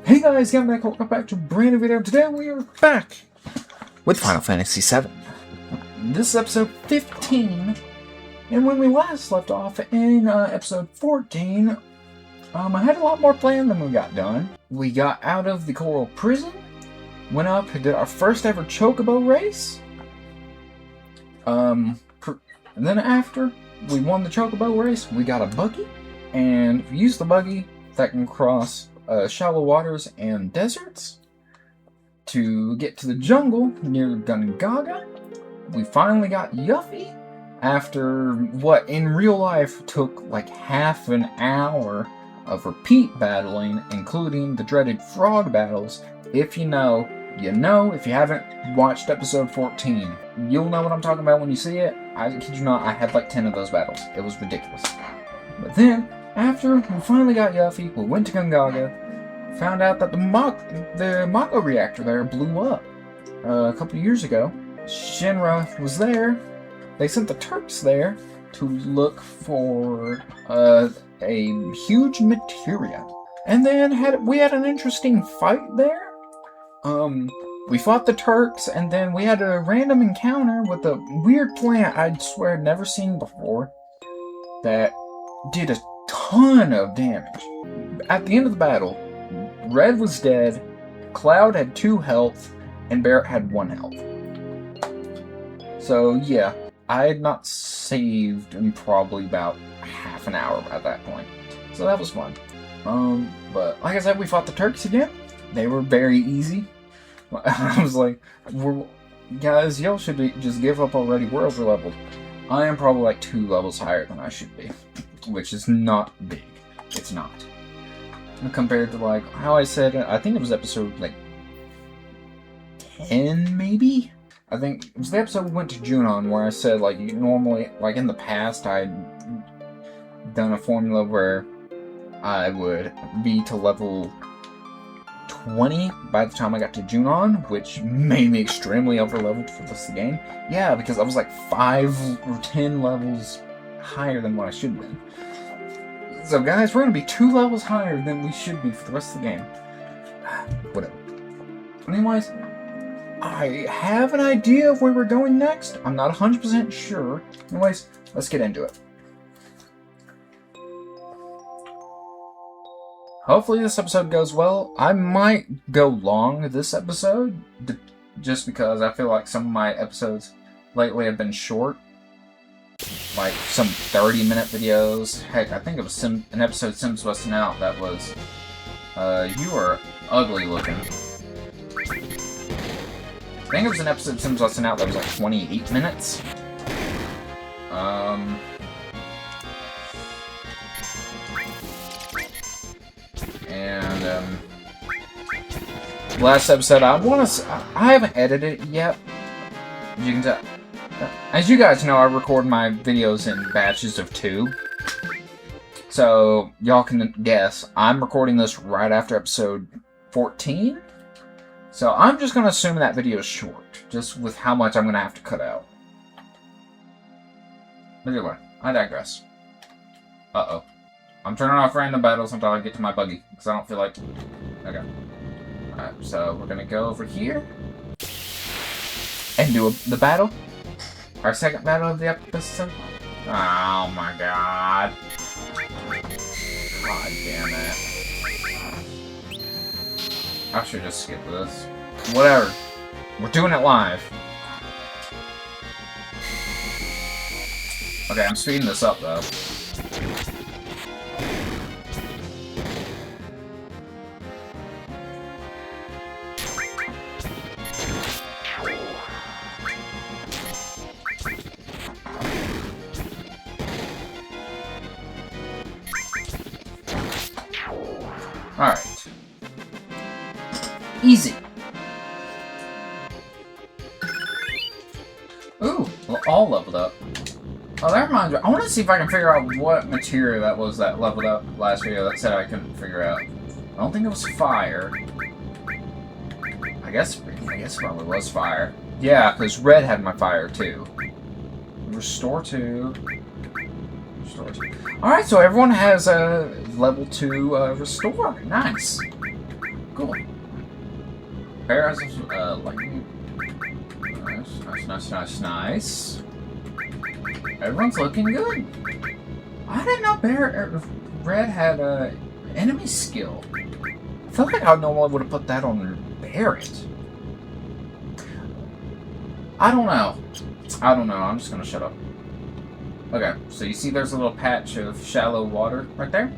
Hey guys, welcome back to a brand new video. Today we are back with Final Fantasy VII. This is episode 15, and when we last left off in episode 14, I had a lot more planned than we got done. We got out of the Coral Prison, went up and did our first ever Chocobo race. And then after we won the Chocobo race, we got a buggy, and we used the buggy that can cross shallow waters and deserts to get to the jungle near Gungaga. We finally got Yuffie after what in real life took like half an hour of repeat battling, including the dreaded frog battles. If you know, you know. If you haven't watched episode 14, you'll know what I'm talking about when you see it. I kid you not, I had like 10 of those battles. It was ridiculous. But then, after we finally got Yuffie, we went to Gungaga, found out that the Mako reactor there blew up a couple of years ago. Shinra was there. They sent the Turks there to look for a huge materia. And then we had an interesting fight there. We fought the Turks, and then we had a random encounter with a weird plant I'd swear I'd never seen before that did a ton of damage. At the end of the battle, Red was dead, Cloud had 2 health, and Barrett had 1 health. So yeah, I had not saved in probably about half an hour at that point. So that was fun. But like I said, we fought the Turks again. They were very easy. I was like, guys, y'all should just give up already. We're over leveled. I am probably like 2 levels higher than I should be, which is not big. It's not. Compared to like how I said, I think it was episode like 10 maybe? I think it was the episode we went to Junon where I said like normally, like in the past I'd done a formula where I would be to level 20 by the time I got to Junon, which made me extremely overleveled for this game. Yeah, because I was like 5 or 10 levels higher than what I should have been. So guys, we're going to be 2 levels higher than we should be for the rest of the game. Whatever. Anyways, I have an idea of where we're going next. I'm not 100% sure. Anyways, let's get into it. Hopefully this episode goes well. I might go long this episode, just because I feel like some of my episodes lately have been short. Like some 30-minute videos. Heck, I think it was an episode Sims Busting Out that was, you are ugly looking. I think it was an episode Sims Busting Out that was like 28 minutes. Last episode, I haven't edited it yet. As you can tell. As you guys know, I record my videos in batches of 2. So, y'all can guess, I'm recording this right after episode 14. So, I'm just going to assume that video is short, just with how much I'm going to have to cut out. But anyway, I digress. Uh-oh. I'm turning off random battles until I get to my buggy, because I don't feel like... Okay. Alright, so we're going to go over here and do the battle. Our second battle of the episode. Oh my god. God damn it. I should just skip this. Whatever. We're doing it live. Okay, I'm speeding this up though. Alright. Easy. Ooh, we're all leveled up. Oh, that reminds me. I want to see if I can figure out what material that was that leveled up last video that said I couldn't figure out. I don't think it was fire. I guess it probably was fire. Yeah, because Red had my fire too. Restore 2. Restore 2. Alright, so everyone has a level 2 restore. Nice. Cool. Bear has lightning. Nice. Everyone's looking good. I didn't know Red had a enemy skill. I felt like I normally would have put that on Barret. I don't know. I'm just gonna shut up. Okay, so you see there's a little patch of shallow water right there?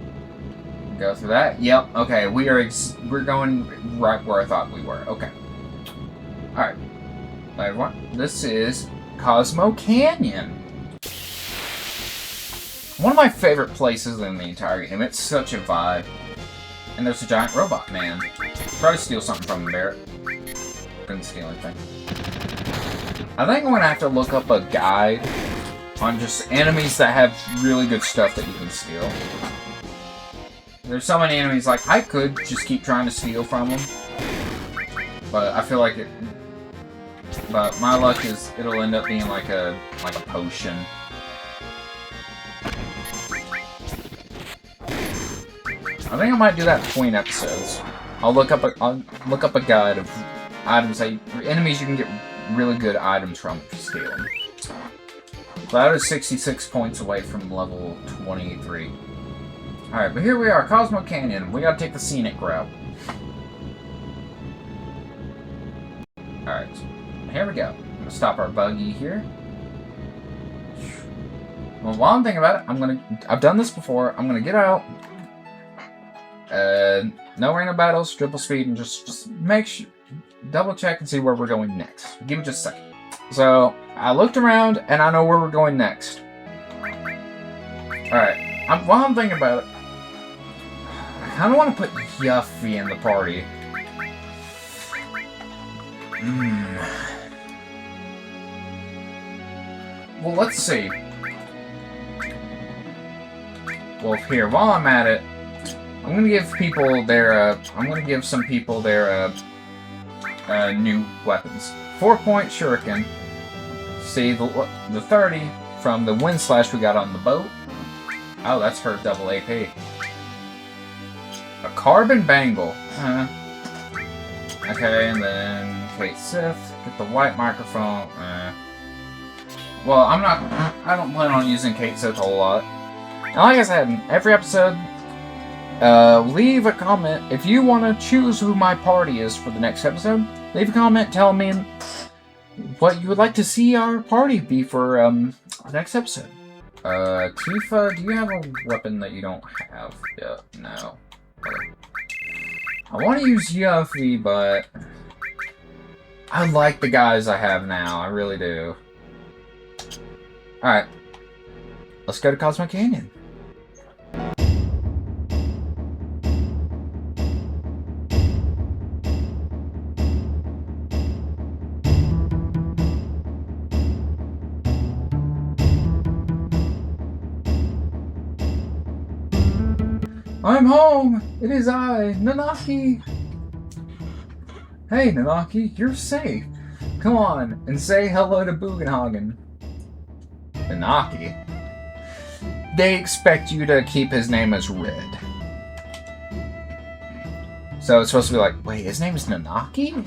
Go through that. Yep. Okay, we're going right where I thought we were. Okay. All right. Hi everyone. This is Cosmo Canyon. One of my favorite places in the entire game. It's such a vibe. And there's a giant robot man. Try to steal something from him, Barret. Couldn't steal anything. I think I'm gonna have to look up a guide on just enemies that have really good stuff that you can steal. There's so many enemies, like, I could just keep trying to steal from them. But I feel like it... But my luck is it'll end up being like a potion. I think I might do that between episodes. I'll look up a guide of items enemies you can get really good items from if you steal them. So that is 66 points away from level 23. Alright, but here we are, Cosmo Canyon. We gotta take the scenic route. Alright, here we go. I'm gonna stop our buggy here. Well, while I'm thinking about it, I've done this before. I'm gonna get out. No random battles, triple speed, and just make sure, double check and see where we're going next. Give me just a second. So, I looked around, and I know where we're going next. Alright, while I'm thinking about it, I kind of want to put Yuffie in the party. Well, let's see. Well, here, while I'm at it, I'm gonna give people their, some people their, new weapons. 4-point shuriken. See, the 30 from the wind slash we got on the boat. Oh, that's her double AP. A carbon bangle. Okay, and then Kate Sith. Get the white microphone. Well, I don't plan on using Kate Sith a whole lot. And like I said, in every episode, leave a comment. If you want to choose who my party is for the next episode, leave a comment telling me what you would like to see our party be for the next episode. Tifa, do you have a weapon that you don't have yet? No. Okay. I want to use Yuffie, but I like the guys I have now. I really do. Alright. Let's go to Cosmo Canyon. I'm home! It is I, Nanaki! Hey, Nanaki, you're safe. Come on, and say hello to Bugenhagen. Nanaki? They expect you to keep his name as Red. So it's supposed to be like, wait, his name is Nanaki?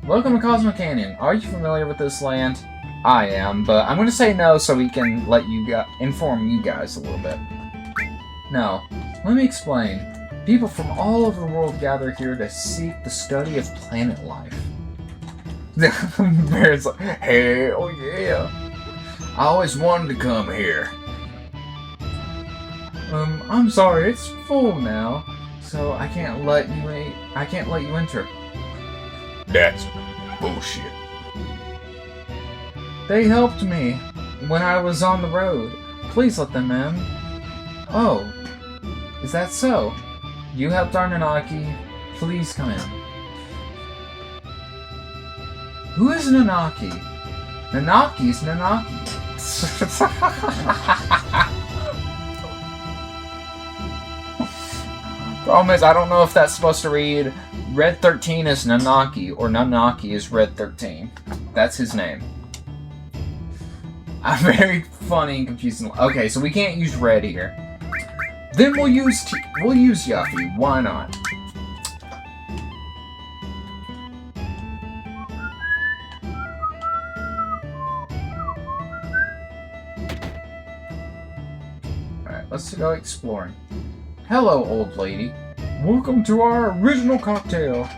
Welcome to Cosmo Canyon. Are you familiar with this land? I am, but I'm going to say no so we can let you inform you guys a little bit. Now, let me explain. People from all over the world gather here to seek the study of planet life. Bear's like, hey, oh yeah. I always wanted to come here. I'm sorry, it's full now, so I can't let you enter. That's bullshit. They helped me when I was on the road. Please let them in. Oh, is that so? You helped our Nanaki. Please come in. Who is Nanaki? Nanaki's Nanaki. Problem is, I don't know if that's supposed to read Red 13 is Nanaki or Nanaki is Red 13. That's his name. I'm very funny and confusing. Okay, so we can't use red here. Then we'll use Yuffie. Why not? Alright, let's go exploring. Hello, old lady. Welcome to our original cocktail.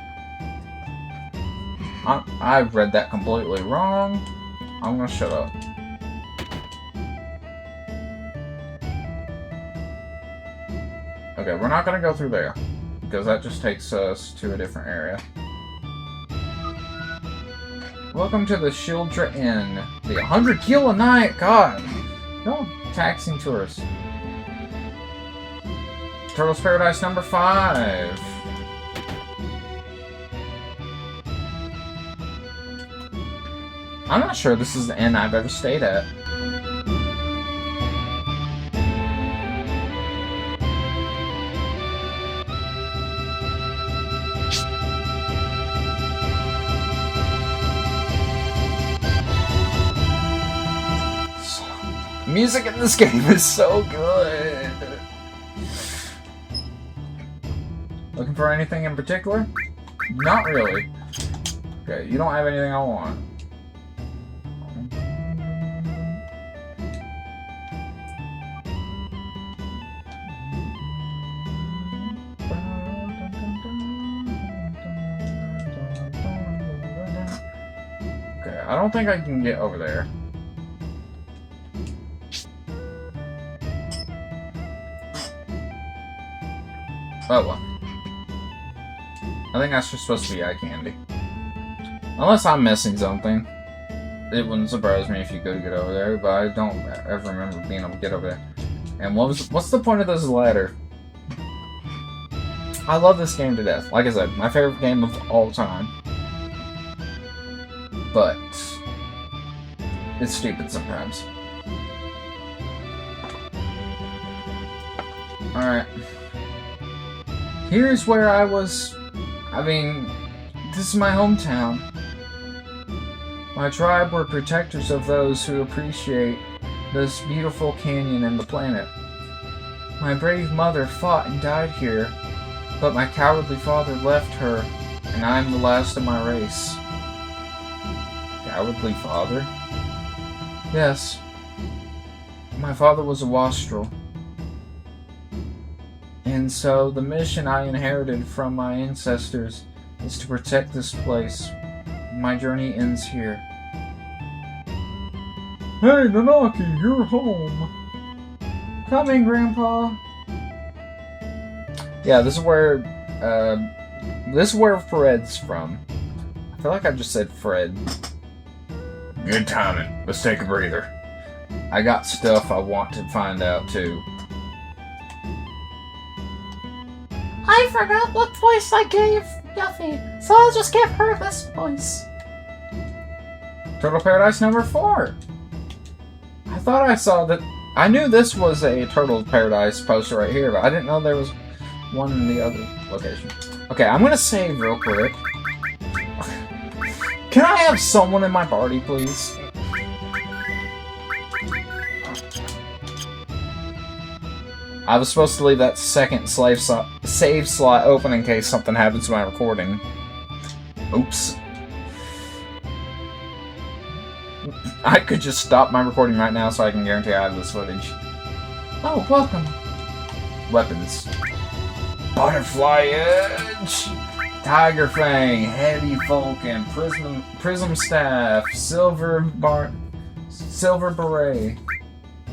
I read that completely wrong. I'm gonna shut up. Okay, we're not gonna go through there, because that just takes us to a different area. Welcome to the Shildra Inn. The 100 kilo a night, God! No, taxing tourists. Turtle's Paradise number 5. I'm not sure this is the inn I've ever stayed at. Music in this game is so good. Looking for anything in particular? Not really. Okay, you don't have anything I want. Okay, I don't think I can get over there. Oh well. I think that's just supposed to be eye candy. Unless I'm missing something. It wouldn't surprise me if you could get over there, but I don't ever remember being able to get over there. And what's the point of this ladder? I love this game to death. Like I said, my favorite game of all time. But it's stupid sometimes. Alright. Here's where I was. I mean, this is my hometown. My tribe were protectors of those who appreciate this beautiful canyon and the planet. My brave mother fought and died here, but my cowardly father left her, and I'm the last of my race. Cowardly father? Yes. My father was a wastrel. And so the mission I inherited from my ancestors is to protect this place. My journey ends here. Hey, Nanaki, you're home. Coming, Grandpa. Yeah, this is where Fred's from. I feel like I just said Fred. Good timing. Let's take a breather. I got stuff I want to find out too. I forgot what voice I gave Yuffie, so I'll just give her this voice. Turtle Paradise number 4. I thought I saw that. I knew this was a Turtle Paradise poster right here, but I didn't know there was one in the other location. Okay, I'm gonna save real quick. Can I have someone in my party, please? I was supposed to leave that second save slot open in case something happens to my recording. Oops. I could just stop my recording right now so I can guarantee I have this footage. Oh, welcome. Weapons. Butterfly Edge! Tiger Fang, Heavy Falcon, Prism Staff, Silver Beret,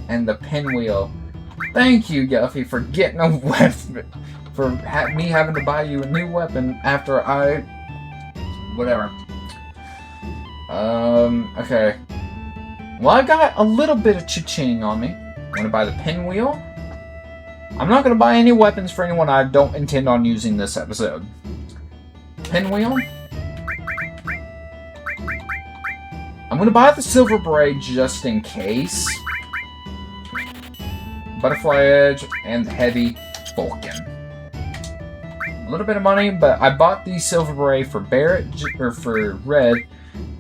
and the Pinwheel. Thank you, Yuffie, for getting a weapon. For me having to buy you a new weapon after I... Whatever. Okay. Well, I got a little bit of cha-ching on me. I'm gonna buy the Pinwheel. I'm not gonna buy any weapons for anyone I don't intend on using this episode. Pinwheel. I'm gonna buy the Silver Beret just in case. Butterfly Edge and Heavy Falcon. A little bit of money, but I bought the Silver Beret for Barrett or for Red,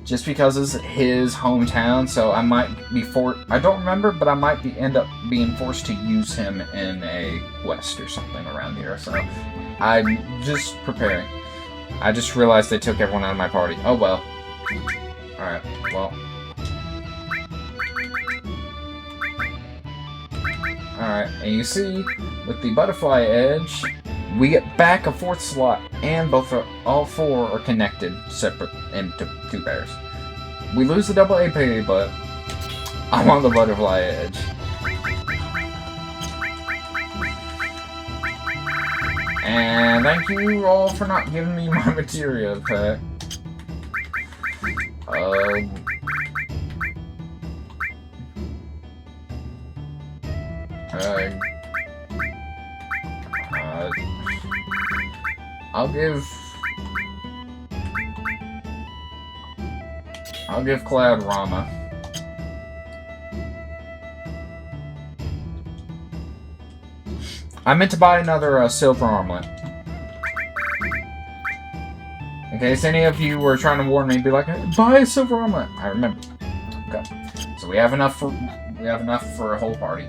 just because it's his hometown, so I might be I don't remember, but I might end up being forced to use him in a quest or something around here, so I'm just preparing. I just realized they took everyone out of my party. Oh well. Alright, well. Alright, and you see, with the butterfly edge, we get back a 4th slot, and all 4 are connected, separate, into 2 pairs. We lose the double AP, but I'm on the butterfly edge. And thank you all for not giving me my materia pack. I'll give Cloud Rama. I meant to buy another silver armlet. In case any of you were trying to warn me, be like, buy a silver armlet. I remember. Okay, so we have enough for a whole party.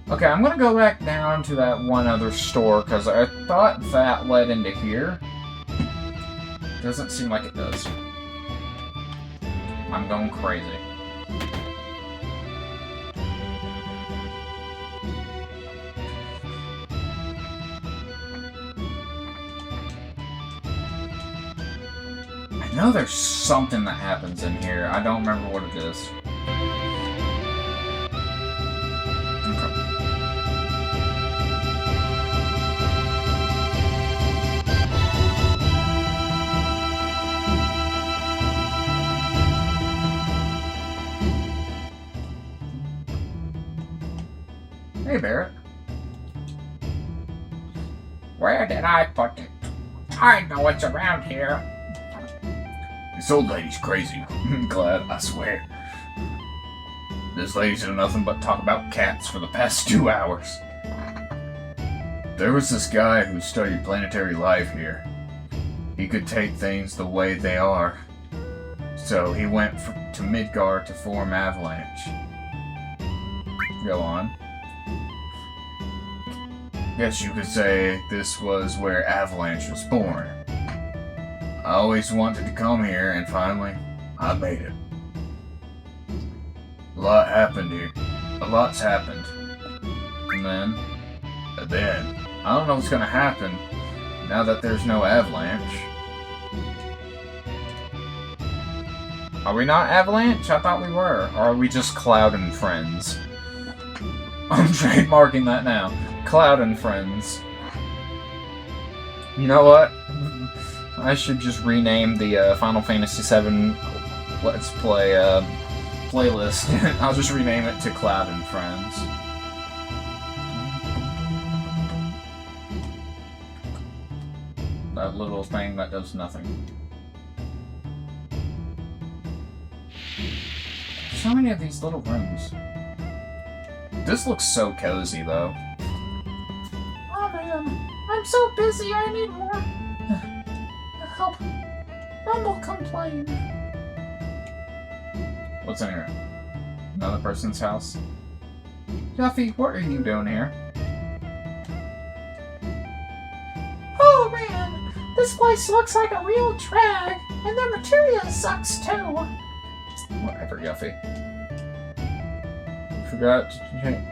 Okay, I'm gonna go back down to that one other store, because I thought that led into here. Doesn't seem like it does. I'm going crazy. I know there's something that happens in here. I don't remember what it is. Hey, Barrett. Where did I put it? I know it's around here. This old lady's crazy. Glad, I swear. This lady's done nothing but talk about cats for the past 2 hours. There was this guy who studied planetary life here. He could take things the way they are. So he went to Midgard to form Avalanche. Go on. Guess you could say this was where Avalanche was born. I always wanted to come here, and finally, I made it. A lot happened here. A lot's happened. And then, I don't know what's gonna happen now that there's no Avalanche. Are we not Avalanche? I thought we were. Or are we just Cloud and Friends? I'm trademarking that now. Cloud and Friends. You know what? I should just rename the Final Fantasy VII Let's Play playlist. I'll just rename it to Cloud and Friends. That little thing that does nothing. So many of these little rooms. This looks so cozy, though. Oh man, I'm so busy I need more help. Rumble complain. What's in here? Another person's house? Duffy, what are you doing here? Oh man, this place looks like a real drag, and their material sucks too. Whatever, Yuffie.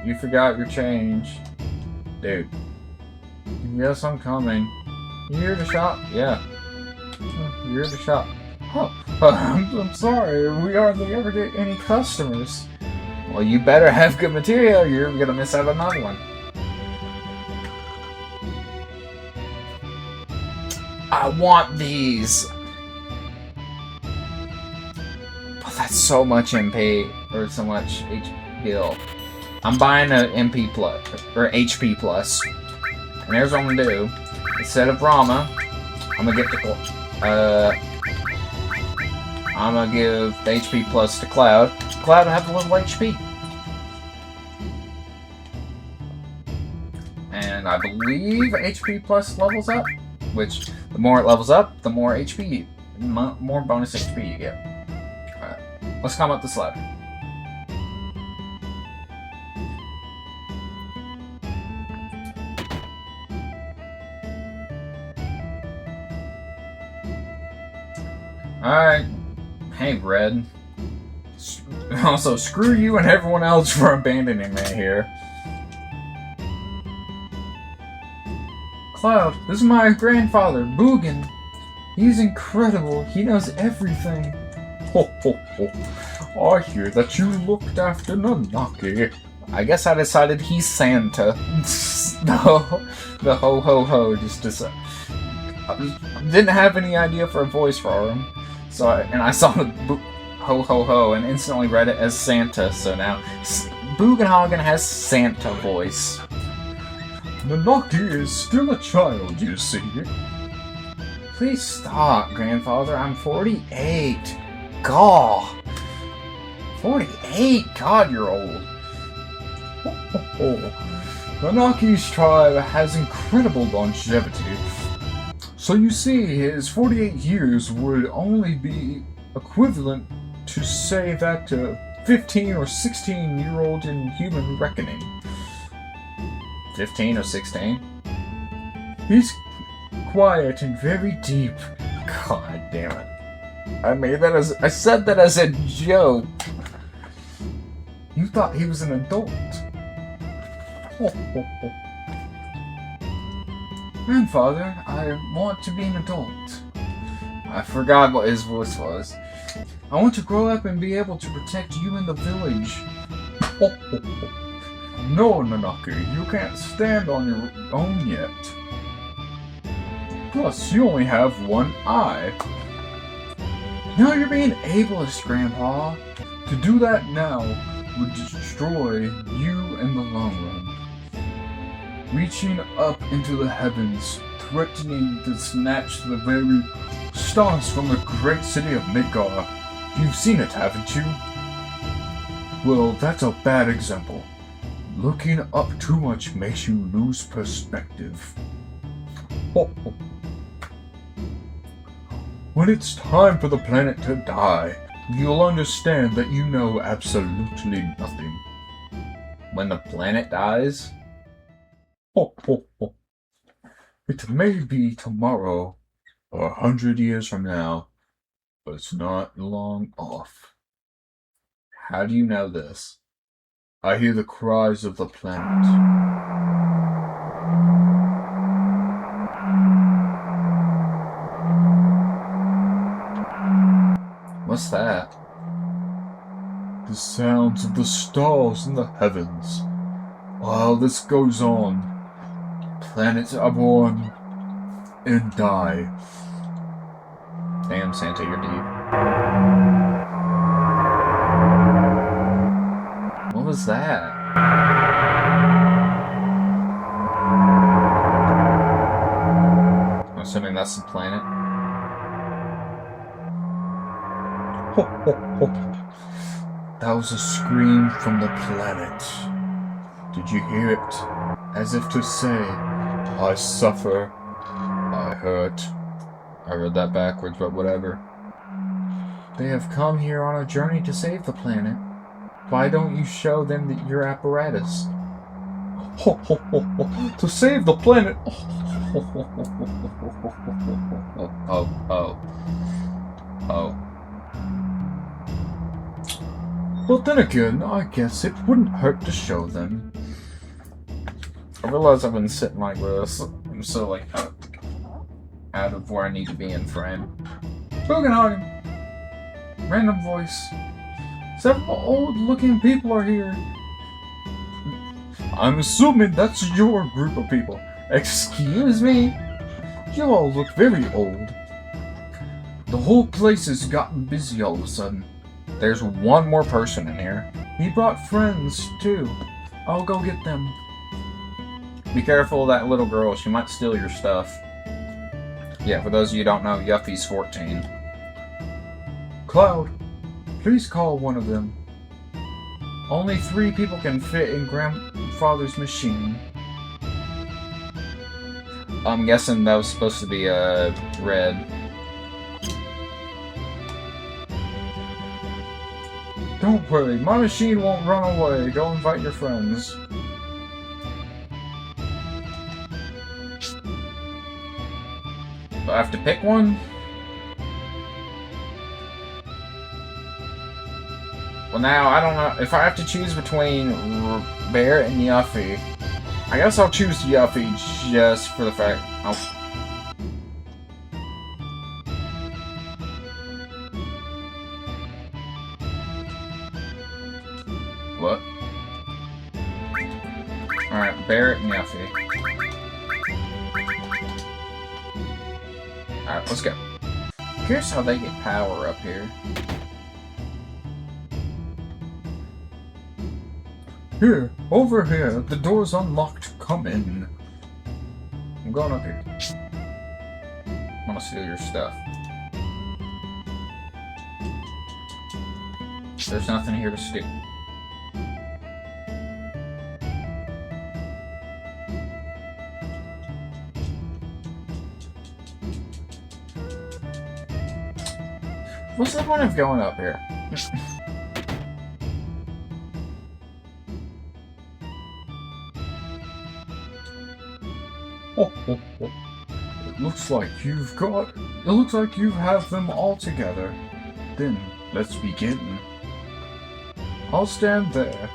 You forgot your change. Dude. Yes, I'm coming. You here to shop? Yeah. You here to shop? Oh, I'm sorry. We hardly ever get any customers. Well, you better have good material or you're gonna miss out on another one. I want these. But that's so much MP, or so much heal. I'm buying an MP plus, or HP plus. And here's what I'm gonna do. Instead of Rama, I'm gonna get I'm gonna give the HP plus to Cloud. Cloud will have a little HP. And I believe HP plus levels up. which the more it levels up, the more HP, more bonus HP you get. Alright, let's climb up this ladder. Alright, hey Red. Also, screw you and everyone else for abandoning me here. Cloud, this is my grandfather, Boogan. He's incredible. He knows everything. Ho ho ho. I hear that you looked after Nanaki. I guess I decided he's Santa. The ho ho ho just didn't have any idea for a voice for him. So I saw the ho ho ho and instantly read it as Santa. So now Boogenhagen has Santa voice. Nanaki is still a child, you see. Please stop, Grandfather. I'm 48. Gaw. 48? God, you're old. Nanaki's tribe has incredible longevity. So you see, his 48 years would only be equivalent to, say, that 15 or 16-year-old in human reckoning. 15 or 16? He's quiet and very deep. God damn it. I said that as a joke. You thought he was an adult. Grandfather, I want to be an adult. I forgot what his voice was. I want to grow up and be able to protect you and the village. No, Nanaki, you can't stand on your own yet. Plus, you only have one eye. Now you're being ableist, Grandpa. To do that now would destroy you in the long run. Reaching up into the heavens, threatening to snatch the very stars from the great city of Midgar. You've seen it, haven't you? Well, that's a bad example. Looking up too much makes you lose perspective. When it's time for the planet to die, you'll understand that you know absolutely nothing. When the planet dies? It may be tomorrow, or 100 years from now, but it's not long off. How do you know this? I hear the cries of the planet. What's that? The sounds of the stars in the heavens. While this goes on, planets are born and die. Damn, Santa, you're deep. What was that? I'm assuming that's the planet. That was a scream from the planet. Did you hear it? As if to say, I suffer, I hurt. I read that backwards, but whatever. They have come here on a journey to save the planet. Why don't you show them your apparatus? To save the planet! Oh. Well, then again, I guess it wouldn't hurt to show them. I realize I've been sitting like this. I'm so, like, out of where I need to be in frame. Boogenhagen! Random voice. Several old-looking people are here. I'm assuming that's your group of people. Excuse me? You all look very old. The whole place has gotten busy all of a sudden. There's one more person in here. He brought friends, too. I'll go get them. Be careful of that little girl. She might steal your stuff. Yeah, for those of you who don't know, Yuffie's 14. Cloud, please call one of them. Only 3 people can fit in Grandfather's machine. I'm guessing that was supposed to be red. Don't worry, my machine won't run away. Go invite your friends. Do I have to pick one? Well, now, I don't know. If I have to choose between Bear and Yuffie, I guess I'll choose Yuffie just for the fact... Oh. What? Alright, Bear and Yuffie. Alright, let's go. Here's how they get power up here. Here, over here, the door's unlocked. Come in. I'm going up here. I'm gonna steal your stuff. There's nothing here to steal. What's the point of going up here? It looks like you have them all together. Then, let's begin. I'll stand there.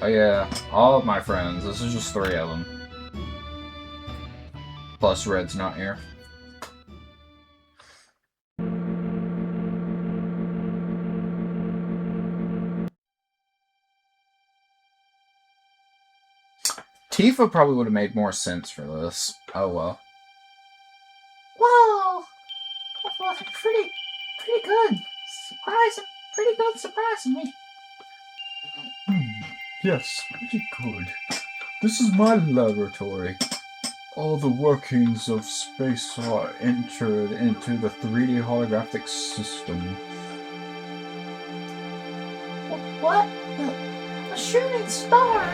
Oh yeah, all of my friends. This is just 3 of them. Plus Red's not here. Tifa probably would have made more sense for this. Oh well. Whoa! That was pretty good. Pretty good, surprisingly. Yes, pretty good. This is my laboratory. All the workings of space are entered into the 3D holographic system. What? A shooting star?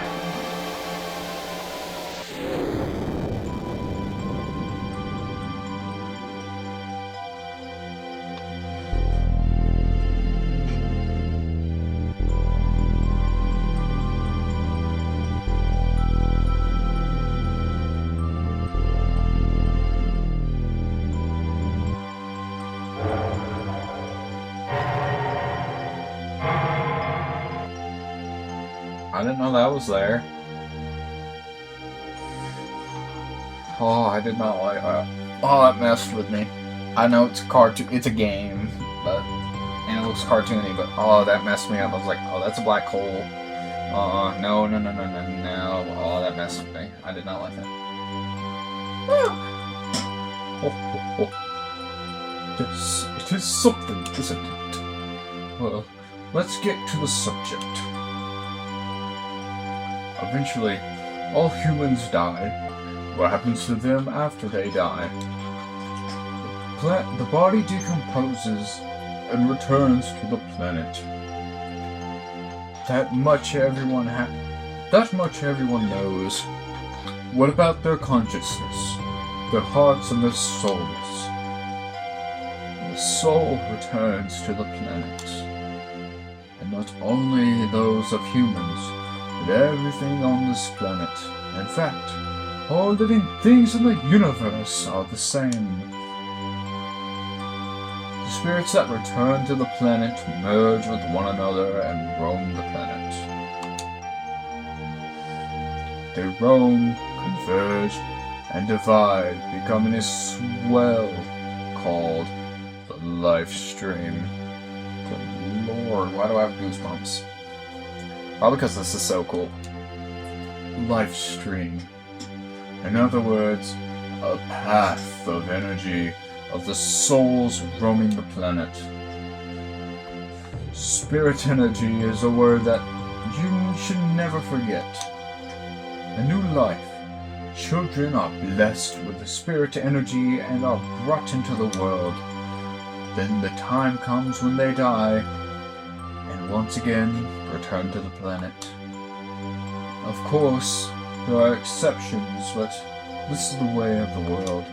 I didn't know that was there. Oh, I did not like that. Oh, that messed with me. I know it's a cartoon, it's a game, and it looks cartoony, but oh, that messed me up. I was like, oh, that's a black hole. No. Oh, that messed with me. I did not like that. Yes, it is something, isn't it? Well, let's get to the subject. Eventually, all humans die. What happens to them after they die? The body decomposes and returns to the planet. That much everyone knows. What about their consciousness, their hearts and their souls? The soul returns to the planet. And not only those of humans, but everything on this planet. In fact, all living things in the universe are the same. The spirits that return to the planet merge with one another and roam the planet. They roam, converge, and divide, becoming a swell called the life stream. Good Lord, why do I have goosebumps? Probably because this is so cool. Life stream. In other words, a path of energy of the souls roaming the planet. Spirit energy is a word that you should never forget. A new life. Children are blessed with the spirit energy and are brought into the world. Then the time comes when they die, and once again return to the planet. Of course, there are exceptions, but This is the way of the world.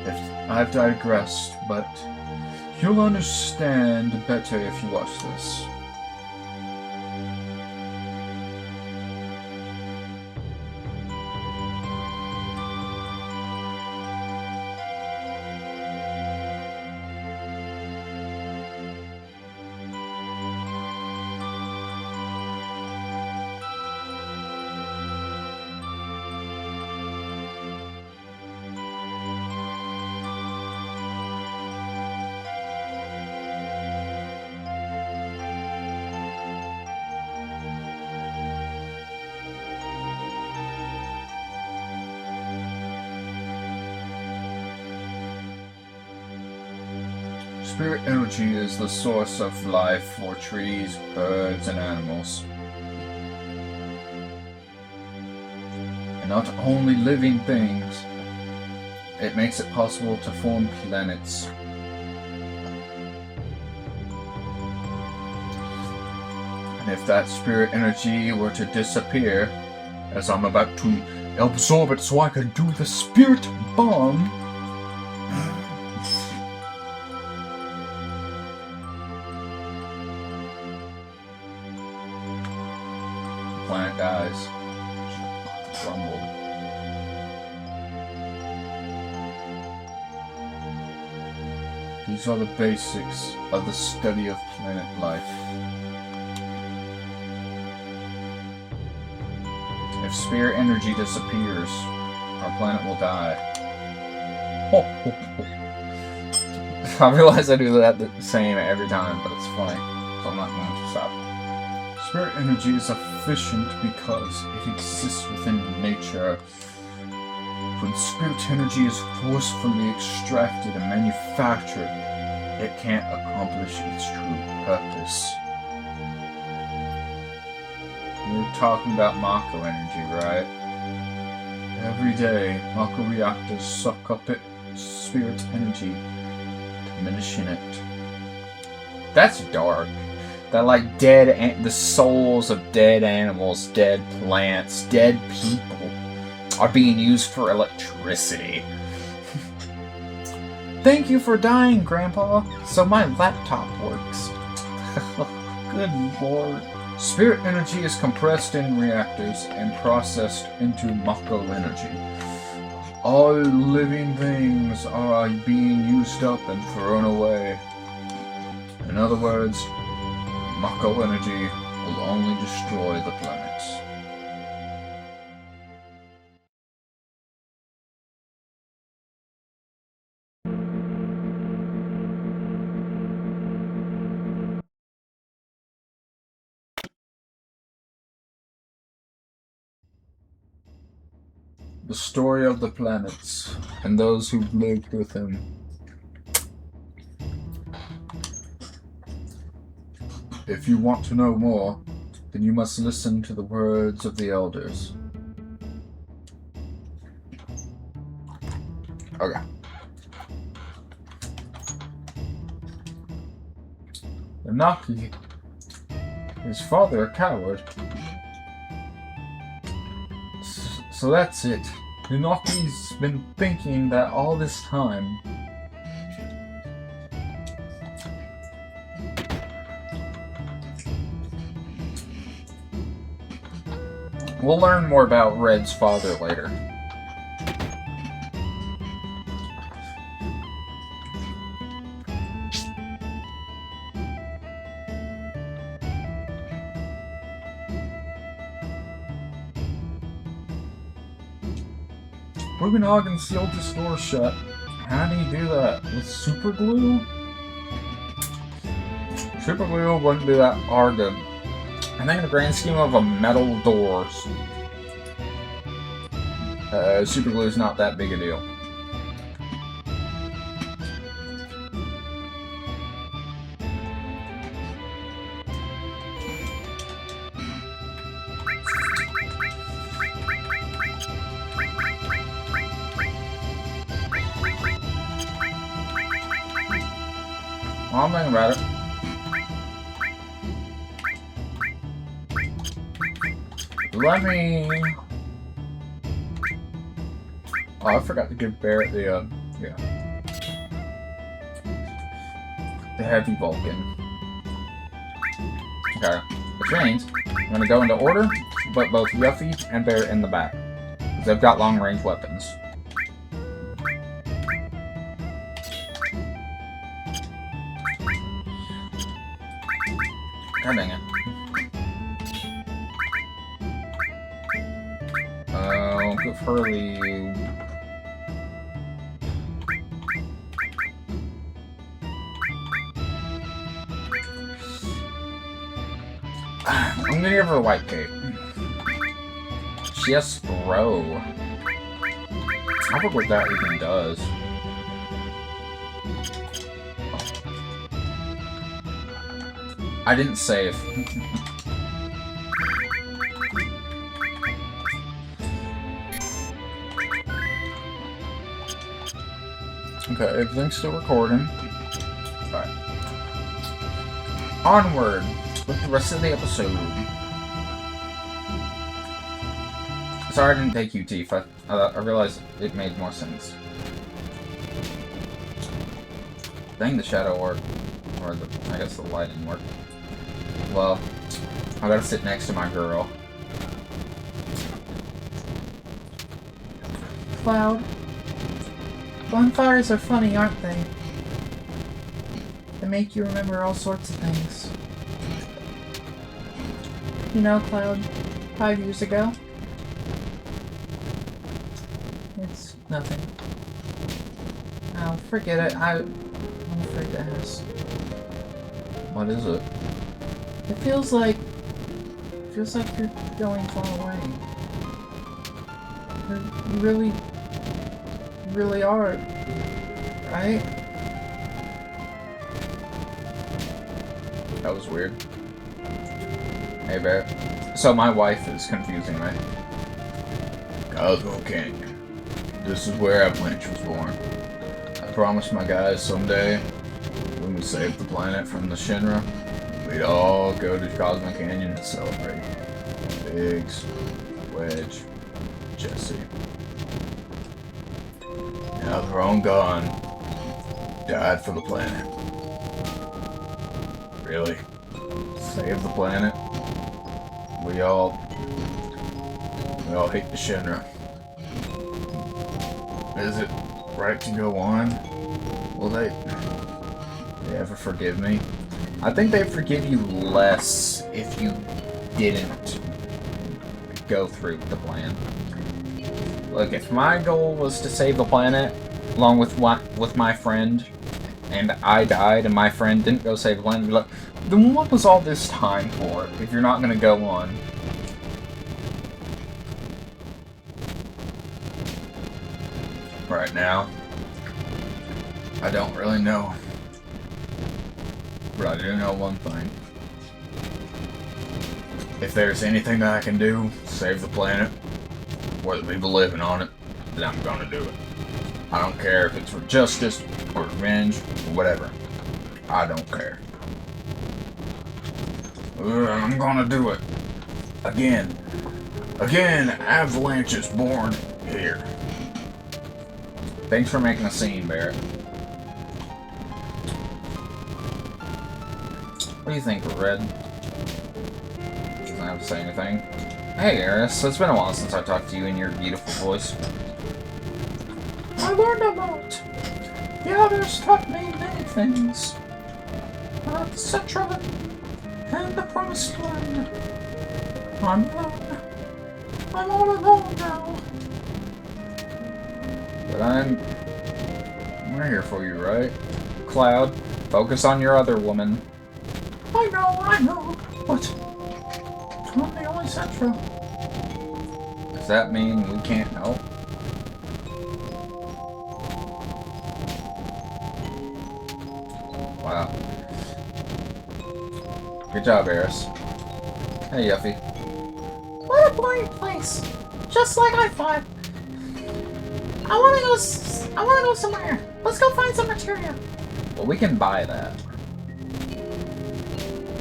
If I've digressed, but you'll understand better if you watch this. Spirit energy is the source of life for trees, birds, and animals. And not only living things, it makes it possible to form planets. And if that spirit energy were to disappear, as I'm about to absorb it so I can do the spirit bomb, planet dies. Rumble. These are the basics of the study of planet life. If spirit energy disappears, our planet will die. I realize I do that the same every time, but it's funny, so I'm not going to stop. Spirit energy is efficient because it exists within nature. When spirit energy is forcefully extracted and manufactured, it can't accomplish its true purpose. We're talking about Mako energy, right? Every day, Mako reactors suck up spirit energy, diminishing it. That's dark. That like the souls of dead animals, dead plants, dead people are being used for electricity. Thank you for dying, Grandpa, so my laptop works. Good lord. Spirit energy is compressed in reactors and processed into Mako energy. All living things are being used up and thrown away. In other words, Mako energy will only destroy the planets. The story of the planets and those who lived with them. If you want to know more, then you must listen to the words of the elders. Okay. Nanaki, his father a coward. So that's it. Nanaki's been thinking that all this time. We'll learn more about Red's father later. Rubenhagen sealed this door shut. How do you do that? With super glue? Super glue wouldn't be that hard to... I think in the grand scheme of a metal door, super glue is not that big a deal. I'm thinking about it. Oh, I forgot to give Barrett the, the heavy Vulcan. Okay, which means I'm gonna go into order, put both Yuffie and Barrett in the back. Because they've got long-range weapons. God dang it. I'll give her the... I'm gonna give her a white cape. She has throw. I forget what that even does. I didn't save. Okay, everything's still recording. Alright. Onward with the rest of the episode. Sorry I didn't take you, Teef. I realized it made more sense. Dang, the shadow worked. Or I guess the light didn't work. Well, I gotta sit next to my girl. Cloud. Bonfires are funny, aren't they? They make you remember all sorts of things. You know, Cloud, 5 years ago? It's nothing. Oh, forget it. I'm afraid to ask. What is it? It feels like you're going far away. You really are, right? That was weird. Hey, Bear. So my wife is confusing me. Cosmo Canyon. This is where Avalanche was born. I promised my guys someday, when we save the planet from the Shinra, we'd all go to Cosmo Canyon and celebrate. Biggs, Wedge, Jesse. Now they're all gone. Died for the planet. Really? Save the planet? We all hate the Shinra. Is it right to go on? Will they ever forgive me? I think they'd forgive you less if you didn't go through with the plan. Look, if my goal was to save the planet, along with my friend, and I died and my friend didn't go save the planet, look, then what was all this time for if you're not gonna go on? Right now, I don't really know. But I do know one thing. If there's anything that I can do to save the planet, whether people living on it, then I'm gonna do it. I don't care if it's for justice, or revenge, or whatever. I don't care. I'm gonna do it. Again. Again, Avalanche is born here. Thanks for making a scene, Barrett. What do you think, Red? Doesn't have to say anything. Hey, Eris. It's been a while since I talked to you in your beautiful voice. I learned a lot. The others taught me many things. About the Central and the Promised Land. I'm alone. I'm all alone now. But we're here for you, right? Cloud, focus on your other woman. I know, but I'm the only Central. Does that mean we can't help? Wow. Good job, Eris. Hey, Yuffie. What a boring place. Just like I thought. I wanna go somewhere. Let's go find some material. Well, we can buy that.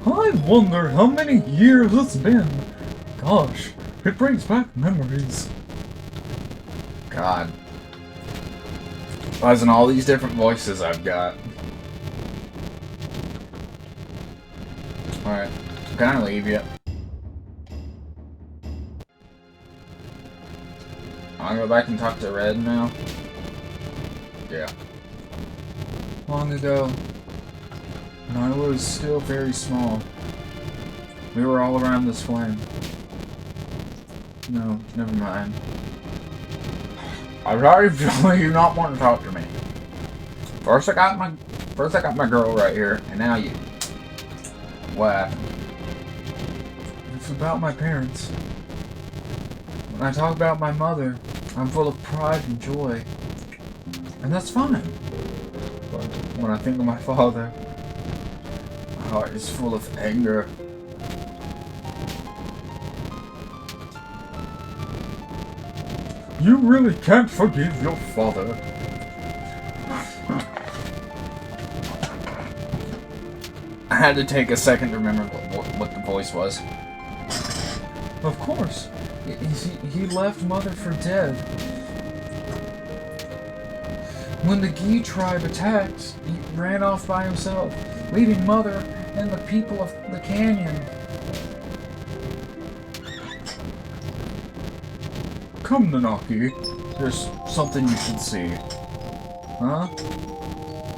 I wonder how many years it's been. Gosh, it brings back memories. God. Realizing all these different voices I've got. Alright, can I leave yet? I'll go back and talk to Red now. Yeah. Long ago, when I was still very small, we were all around this flame. No, never mind. I'm sorry if you not want to talk to me. First I got my girl right here, and now you. What happened? It's about my parents. When I talk about my mother, I'm full of pride and joy. And that's fine. But when I think of my father, my heart is full of anger. You really can't forgive your father. I had to take a second to remember what the voice was. Of course. He left Mother for dead. When the Gi tribe attacked, he ran off by himself, leaving Mother and the people of the canyon. Come, Nanaki. There's something you should see. Huh?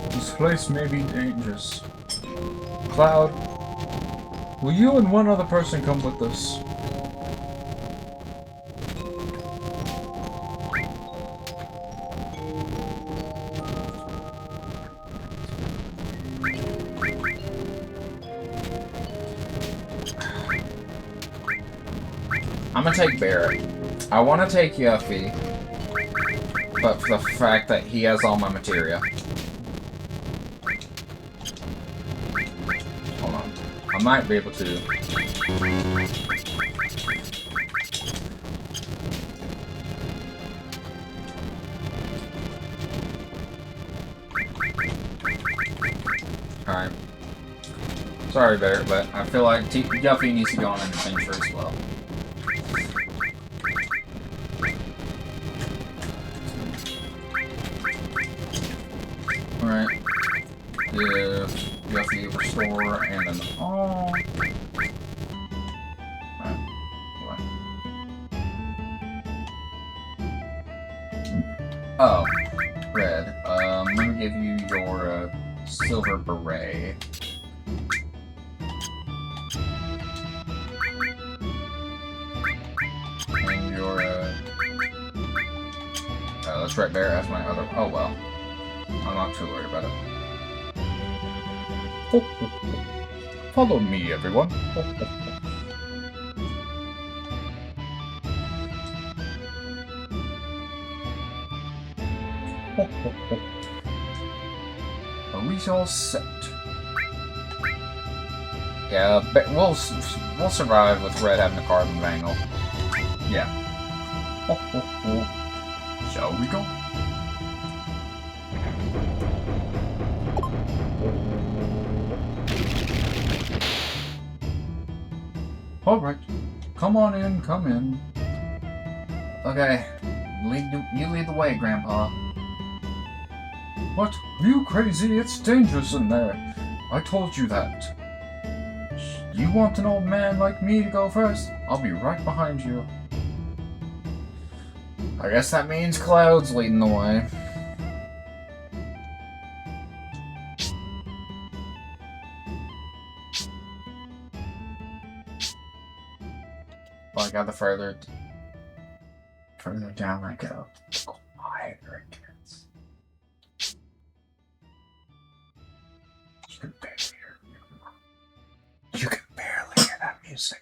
This place may be dangerous. Cloud, will you and one other person come with us? I'm gonna take Barrett. I want to take Yuffie, but for the fact that he has all my materia. Hold on. I might be able to. Alright. Sorry, Barrett, but I feel like Yuffie needs to go on an adventure as well. Alright. If Yuffie restore and then all. Oh, Red. I'm gonna give you your silver beret. And your that's right there as my other. Oh well. I'm not too worried about it. Follow me, everyone. Are we all set? Yeah, but we'll survive with Red having a carbon bangle. Yeah. Shall we go? Alright. Come on in, come in. Okay. You lead the way, Grandpa. What? Are you crazy? It's dangerous in there. I told you that. You want an old man like me to go first? I'll be right behind you. I guess that means Cloud's leading the way. Well, I got the further down I go, the quieter it gets. You can barely hear that music.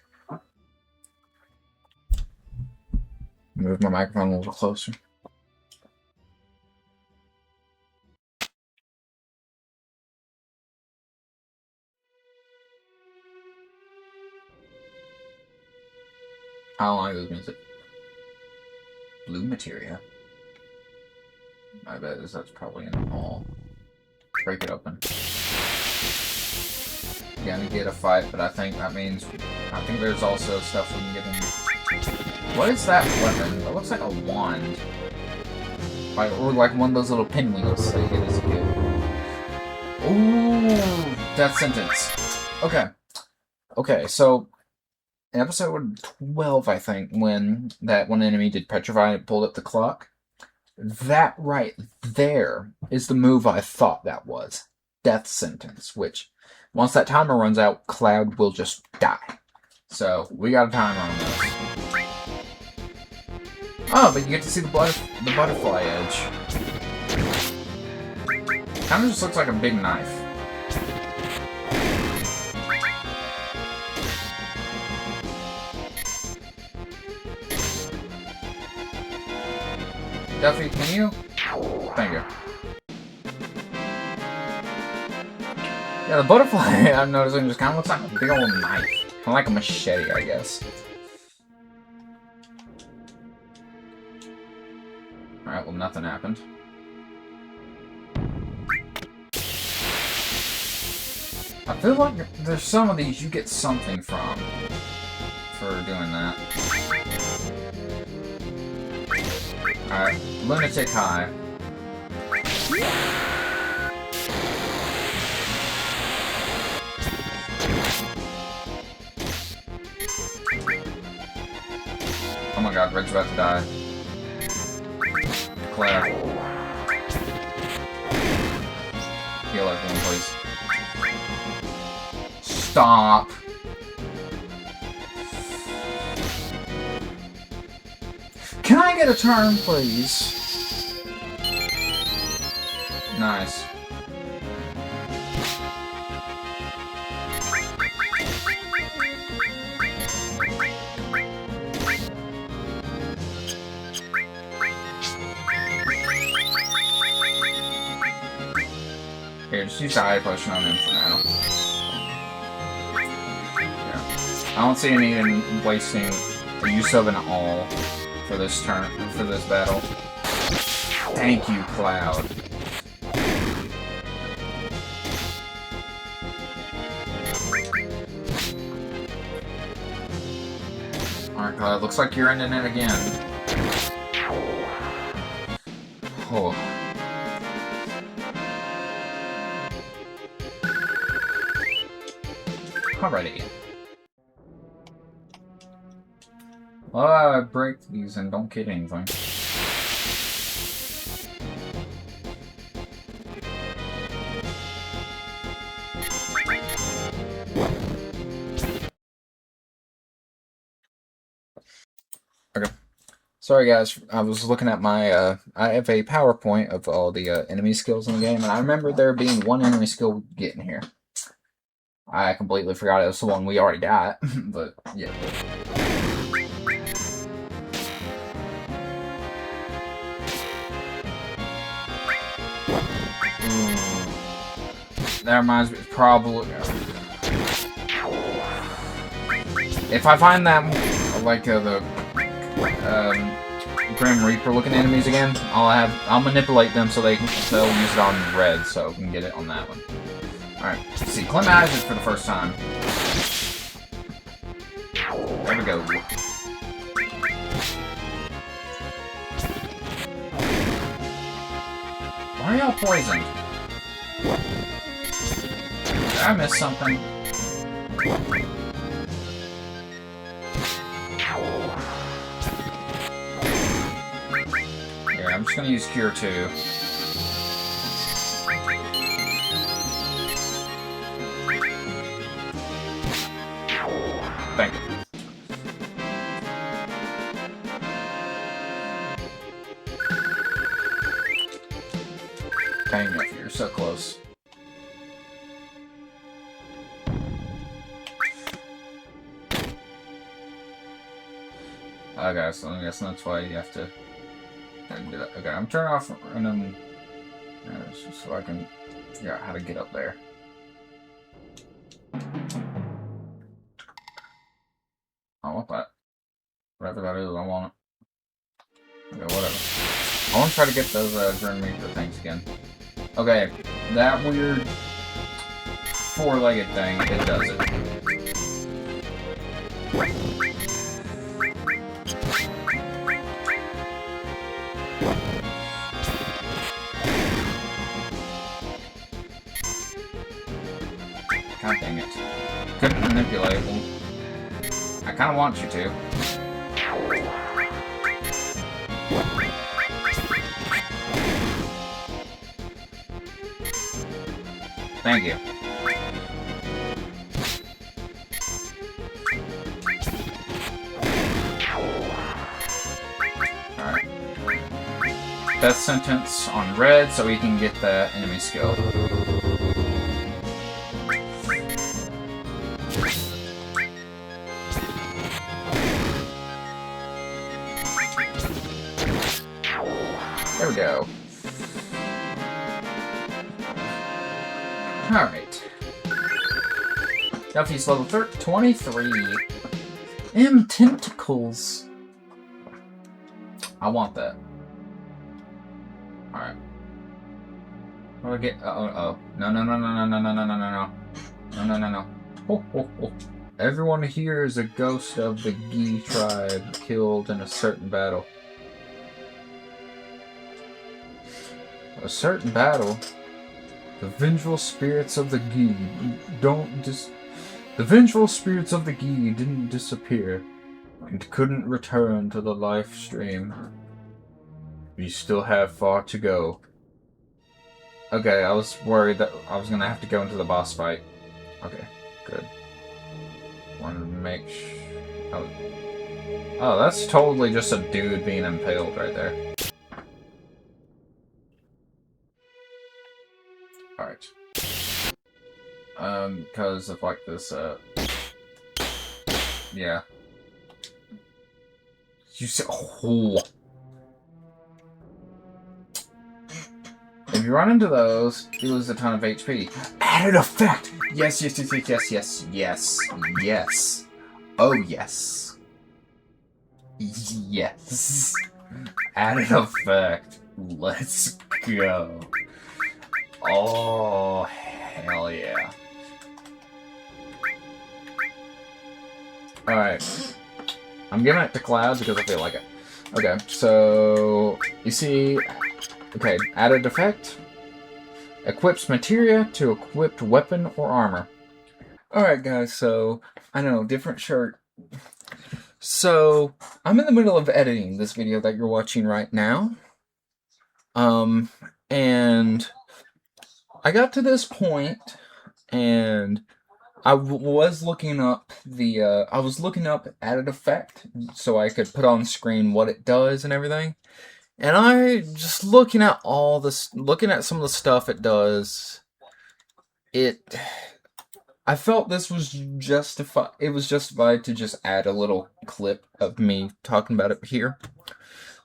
Move my microphone a little closer. I don't like this music. Blue materia. I bet that's probably in the hall. Break it open. Gonna get a fight, but I think that means I think there's also stuff we can get in. What is that weapon? It looks like a wand. Or like one of those little pinwheels that you get as a kid. Ooh, death sentence. Okay. Okay, so in episode 12, I think, when that one enemy did petrify and it pulled up the clock, that right there is the move I thought that was. Death sentence, which once that timer runs out, Cloud will just die. So we got a timer on this. Oh, but you get to see the butterfly edge. Kind of just looks like a big knife. Duffy, can you? Thank you. Yeah, the butterfly, I'm noticing, just kind of looks like a big old knife. Kind of like a machete, I guess. Alright, well, nothing happened. I feel like there's some of these you get something from for doing that. Alright, Lunatic High. Oh my god, Red's about to die. Claire. Heal everyone, please. Stop! Can I get a turn, please? Nice. Here, just use the eye potion on him for now. Yeah. I don't see any need in wasting the use of an all for this turn, for this battle. Thank you, Cloud. Alright, Cloud, looks like you're ending it again. Oh. Alrighty. Well, I break these and don't get anything. Okay. Sorry guys, I was looking at my, I have a PowerPoint of all the enemy skills in the game, and I remember there being one enemy skill getting here. I completely forgot it was the one we already got, but yeah. That reminds me, probably... If I find that, like, the Grim Reaper looking enemies again, I'll manipulate them so they'll use it on red, so we can get it on that one. Alright, let's see, Clematize it for the first time. There we go. Why are y'all poisoned? Did I miss something? Yeah, I'm just gonna use Cure 2. Thank you. Dang it, you're so close. Okay, so I guess that's why you have to do that. Okay, I'm turning off random just so I can figure out how to get up there. I want that. Whatever that is, I want it. Okay, whatever. I want to try to get those Grim Reaper things again. Okay, that weird four-legged thing, it does it. manipulate. Well, I kind of want you to. Thank you. Alright. Death sentence on red so we can get that enemy skill. There we go. Alright. Duffy's level 23. Tentacles. I want that. Alright. What do I get? Oh. No. No. Oh. Everyone here is a ghost of the Gi tribe killed in a certain battle. A certain battle? The vengeful spirits of the Gi The vengeful spirits of the Gi didn't disappear and couldn't return to the life stream. We still have far to go. Okay, I was worried that I was gonna have to go into the boss fight. Okay, good. Wanted to make sure. Oh, that's totally just a dude being impaled right there. Alright. Because of like this, yeah. You said, oh. If you run into those, you lose a ton of HP. Added effect! Yes. Oh, yes. Yes. Added effect. Let's go. Oh, hell yeah. Alright. I'm giving it to Cloud because I feel like it. Okay, so you see, okay, added effect. Equips materia to equipped weapon or armor. Alright guys, so, I know, different shirt. So, I'm in the middle of editing this video that you're watching right now. And I got to this point, and I was looking up added effect so I could put on screen what it does and everything. And I just looking at some of the stuff it does. I felt this was justified. It was justified to just add a little clip of me talking about it here.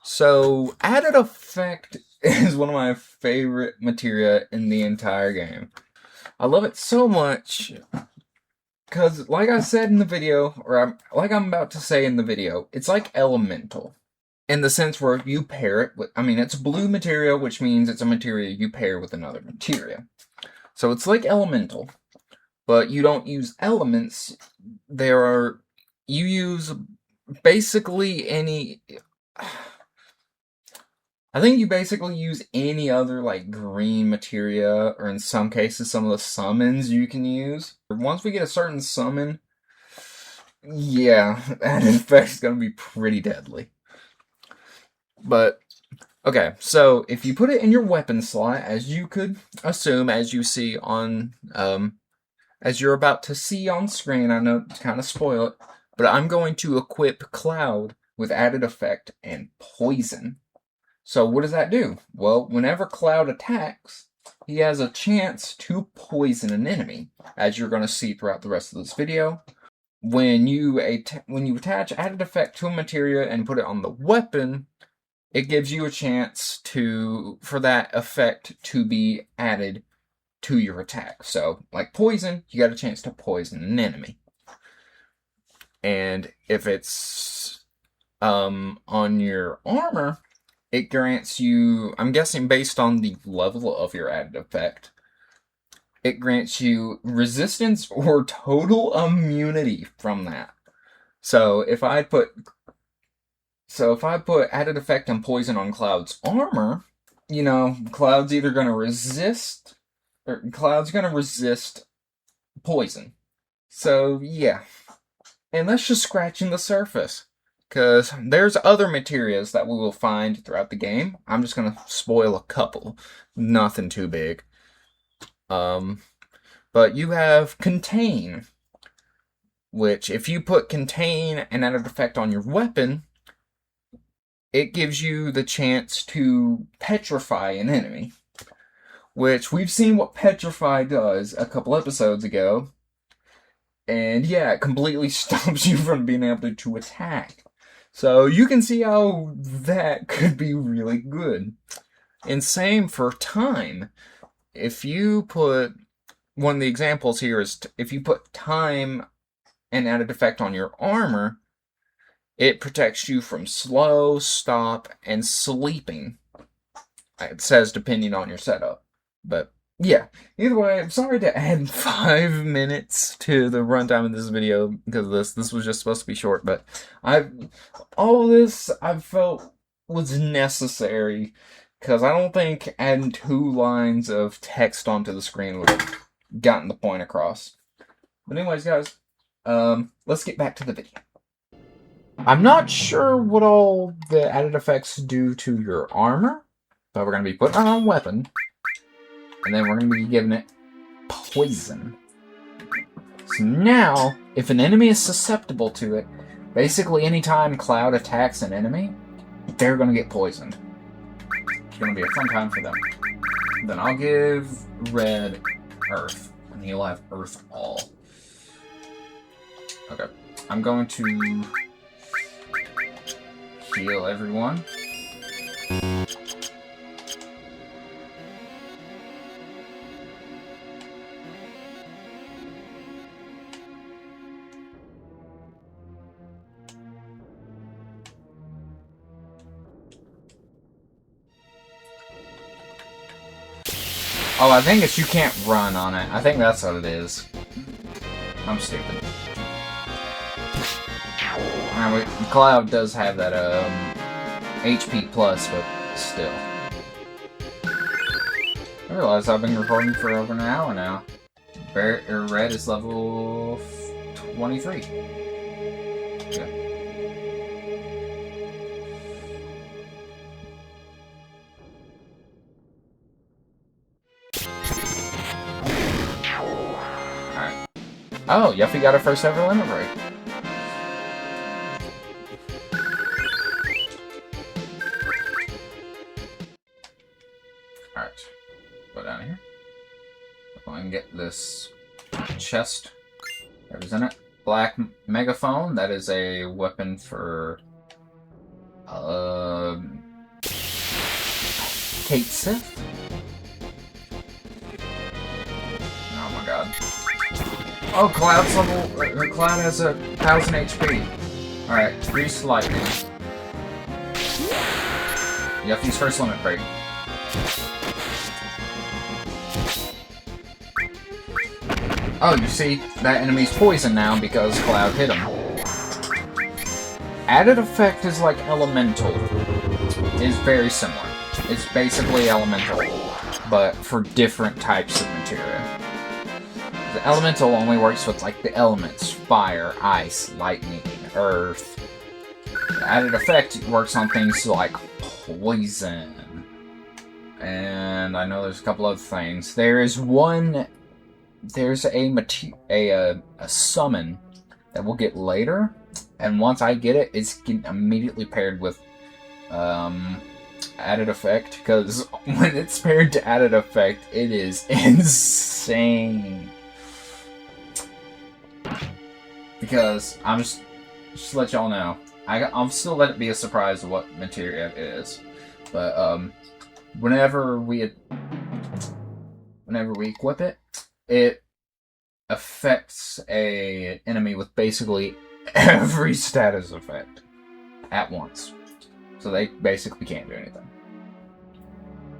So, added effect is one of my favorite materia in the entire game. I love it so much because, like I said in the video, or like I'm about to say in the video, it's like elemental. In the sense where you pair it with, it's blue materia, which means it's a materia you pair with another materia. So it's like elemental, but you don't use elements. You use basically any, I think you basically use any other, like, green materia, or in some cases, some of the summons you can use. Once we get a certain summon, yeah, that effect is going to be pretty deadly. But, okay, so if you put it in your weapon slot, as you could assume, as you see on, as you're about to see on screen, I know to kind of spoil it, but I'm going to equip Cloud with added effect and poison. So what does that do? Well, whenever Cloud attacks, he has a chance to poison an enemy, as you're going to see throughout the rest of this video. When you attach added effect to a materia and put it on the weapon, it gives you a chance for that effect to be added to your attack. So, like poison, you got a chance to poison an enemy. And if it's on your armor, it grants you, I'm guessing based on the level of your added effect, it grants you resistance or total immunity from that. So if I put added effect and poison on Cloud's armor, Cloud's either going to resist, or Cloud's going to resist poison. So, yeah. And that's just scratching the surface. Because there's other materials that we will find throughout the game. I'm just going to spoil a couple. Nothing too big. But you have Contain, which if you put Contain and added effect on your weapon, it gives you the chance to petrify an enemy. Which we've seen what Petrify does a couple episodes ago. And yeah, it completely stops you from being able to attack. So you can see how that could be really good. And same for Time. If you put, one of the examples here is if you put Time and added effect on your armor, it protects you from slow, stop, and sleeping. It says depending on your setup. But yeah, either way, I'm sorry to add 5 minutes to the runtime of this video because of this. This was just supposed to be short, but all of this I felt was necessary because I don't think adding 2 lines of text onto the screen would have gotten the point across. But anyways, guys, let's get back to the video. I'm not sure what all the added effects do to your armor, but we're going to be putting on a weapon. And then we're going to be giving it poison. So now, if an enemy is susceptible to it, basically anytime Cloud attacks an enemy, they're going to get poisoned. It's going to be a fun time for them. Then I'll give Red Earth, and he'll have Earth All. Okay, I'm going to heal everyone. Oh, I think it's you can't run on it. I think that's what it is. I'm stupid. Alright, Cloud does have that HP plus, but still. I realize I've been recording for over an hour now. Red is level 23. Okay. Alright. Oh, Yuffie got her first ever limit break. Alright. Go down here. Go and get this chest. There's in it. Black Megaphone. That is a weapon for Kate Sith. Oh my god. Oh, Cloud's level. Cloud has 1,000 HP. Alright, Grease Lightning. Yuffie's first limit break. Oh, you see, that enemy's poisoned now because Cloud hit him. Added effect is like Elemental. It's very similar. It's basically Elemental, but for different types of material. The Elemental only works with like the elements: fire, ice, lightning, earth. The added effect works on things like poison. And I know there's a couple other things. There's a summon that we'll get later, and once I get it, it's immediately paired with added effect, because when it's paired to added effect, it is insane. Because I'm just to let y'all know, I'll still let it be a surprise of what materia it is, but whenever we equip it, it affects a enemy with basically every status effect at once. So they basically can't do anything.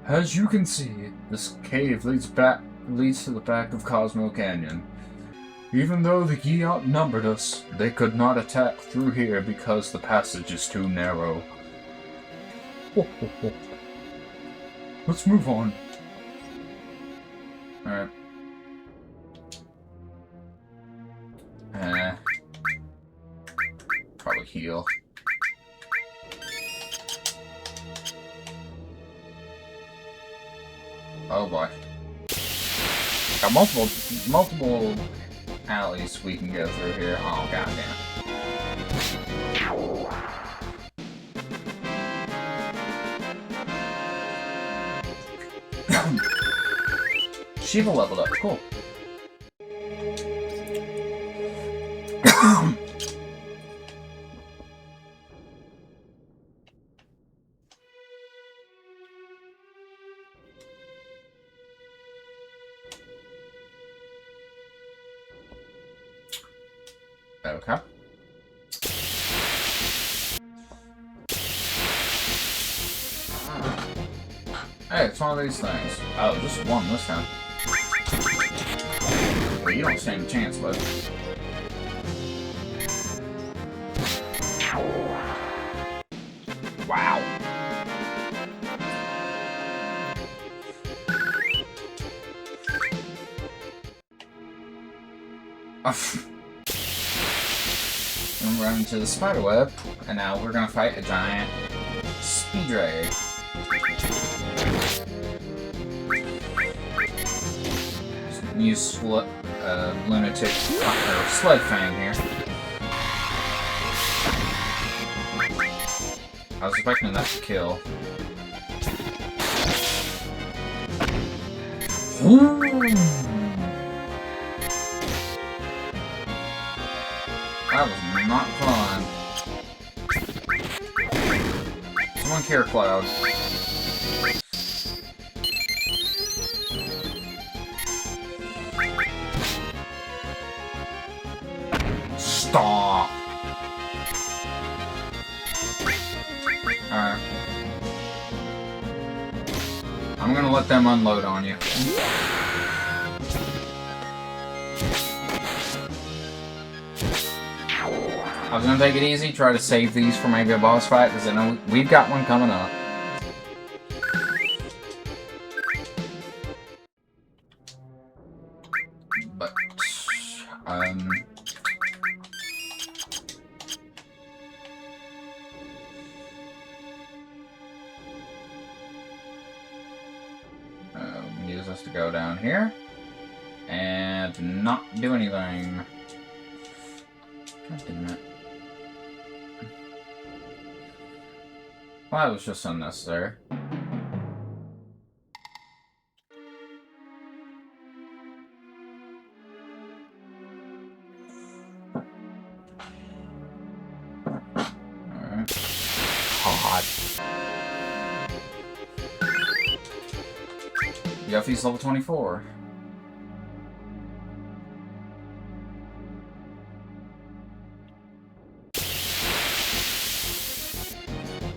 As you can see, this cave leads to the back of Cosmo Canyon. Even though the Yi outnumbered us, they could not attack through here because the passage is too narrow. Let's move on. Alright. heal. Oh boy. Got multiple alleys we can go through here. Oh goddamn. Shiva leveled up. Cool. Okay. Hey, it's one of these things. Oh, just one this time. Well, you don't stand a chance, bud. Wow. I'm running to the spider web, and now we're gonna fight a giant speed drag. Use lunatic or sled fang here. I was expecting that to kill. That was not fun. Someone care Cloud. Stop. Alright. I'm gonna let them unload on you. I was gonna take it easy, try to save these for maybe a boss fight, because I know we've got one coming up. But, use this to go down here, and not do anything. God damn it. Well, that was just unnecessary. Alright. God. Yuffie's level 24.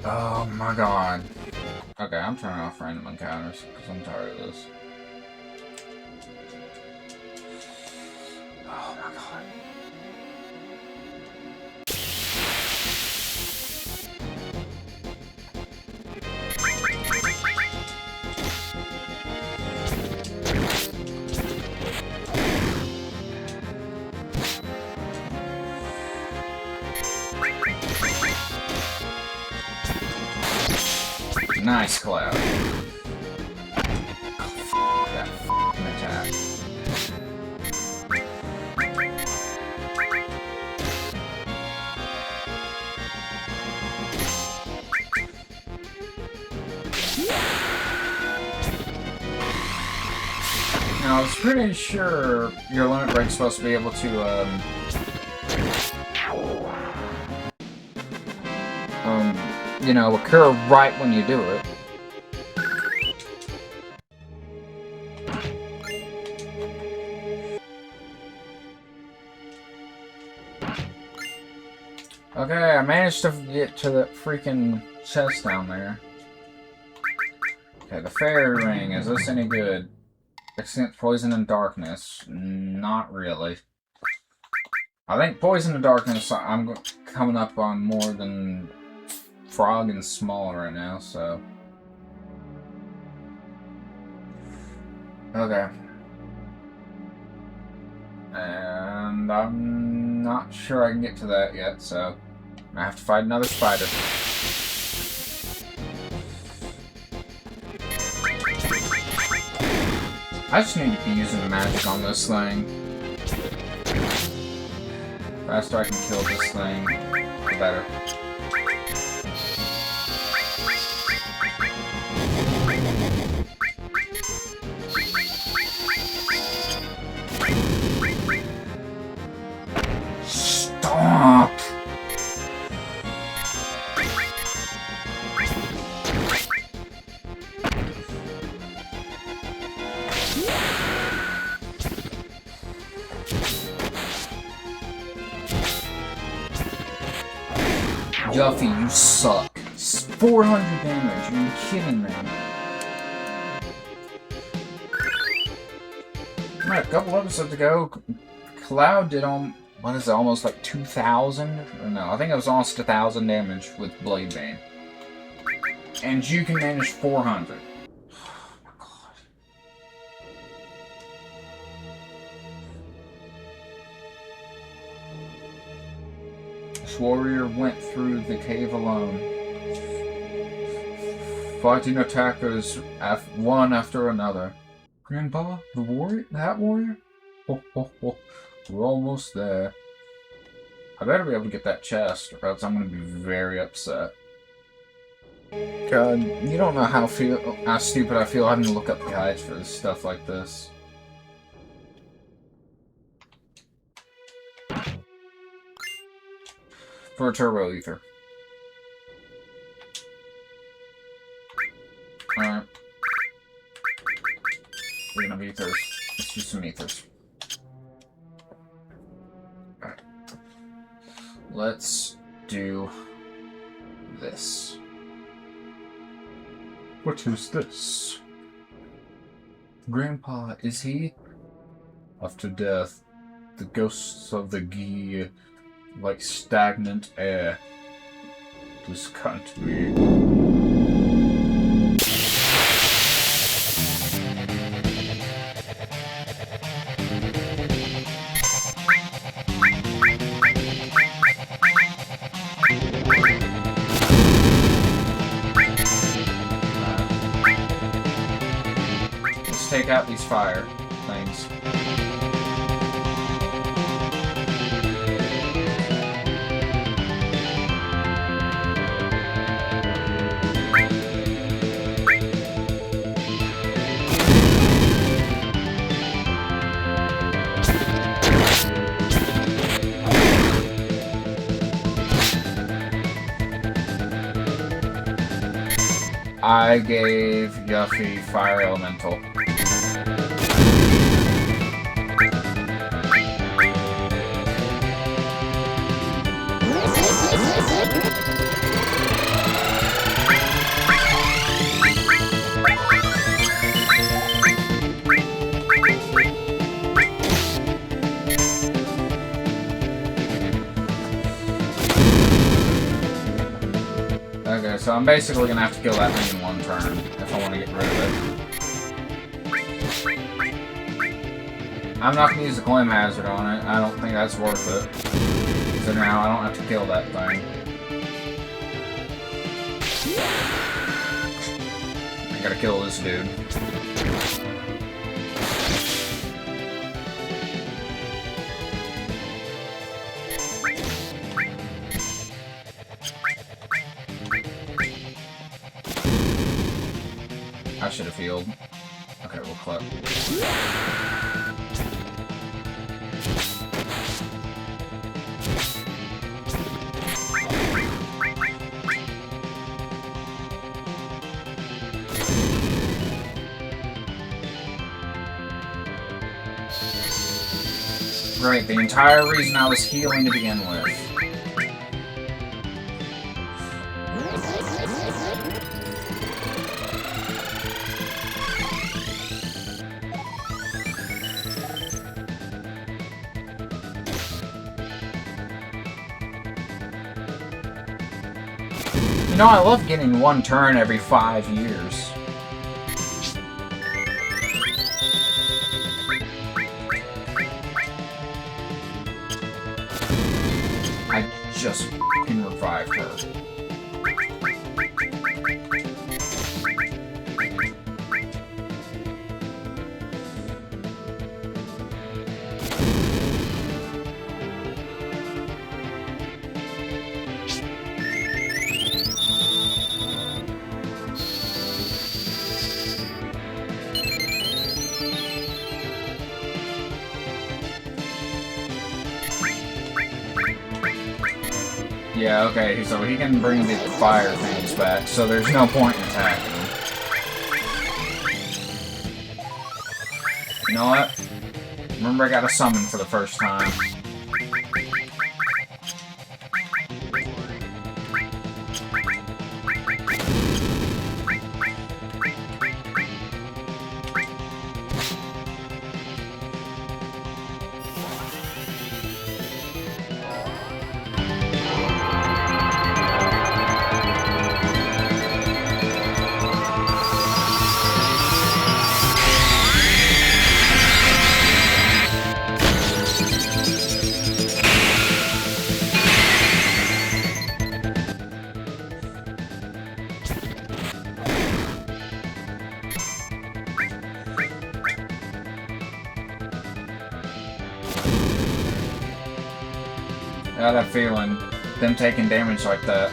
Oh my god. Okay, I'm turning off random encounters because I'm tired of this. Oh my god. Nice, Cloud. Oh, that f***ing attack. Now, I was pretty sure your limit break's supposed to be able to, you know, occur right when you do it. Okay, I managed to get to the freaking chest down there. Okay, the fairy ring, is this any good? Extent poison and darkness. Not really. I think poison and darkness, I'm coming up on more than Frog and Small right now, so. Okay. And I'm not sure I can get to that yet, so. I have to fight another spider. I just need to be using the magic on this thing. The faster I can kill this thing, the better. Stop! Yuffie, you suck. 400 damage, are you kidding me? Alright, a couple episodes ago, Cloud did what is it, almost like 2,000? No, I think it was almost 1,000 damage with Blade Bane. And you can manage 400. Oh my god. This warrior went through the cave alone, fighting attackers one after another. Grandpa, the warrior? That warrior? Ho ho ho. We're almost there. I better be able to get that chest, or else I'm going to be very upset. God, you don't know how stupid I feel having to look up guides for stuff like this. For a turbo ether. Alright. We're gonna have ethers. Let's do some ethers. Alright. Let's do this. What is this? Grandpa, is he? After death, the ghosts of the Gi, like stagnant air, this can't be. Let's take out these fire things. I gave Yuffie Fire Elemental. Okay, so I'm basically gonna have to kill that thing in one turn if I want to get rid of it. I'm not gonna use the Glim Hazard on it. I don't think that's worth it. So now I don't have to kill that thing. I gotta kill this dude. I should have healed. Okay, we'll clip. Right, the entire reason I was healing to begin with. You know, I love getting one turn every 5 years. I just f***ing reversed revived her. Yeah, okay, so he can bring the fire things back, so there's no point in attacking him. You know what? Remember I got a summon for the first time. I had a feeling them taking damage like that.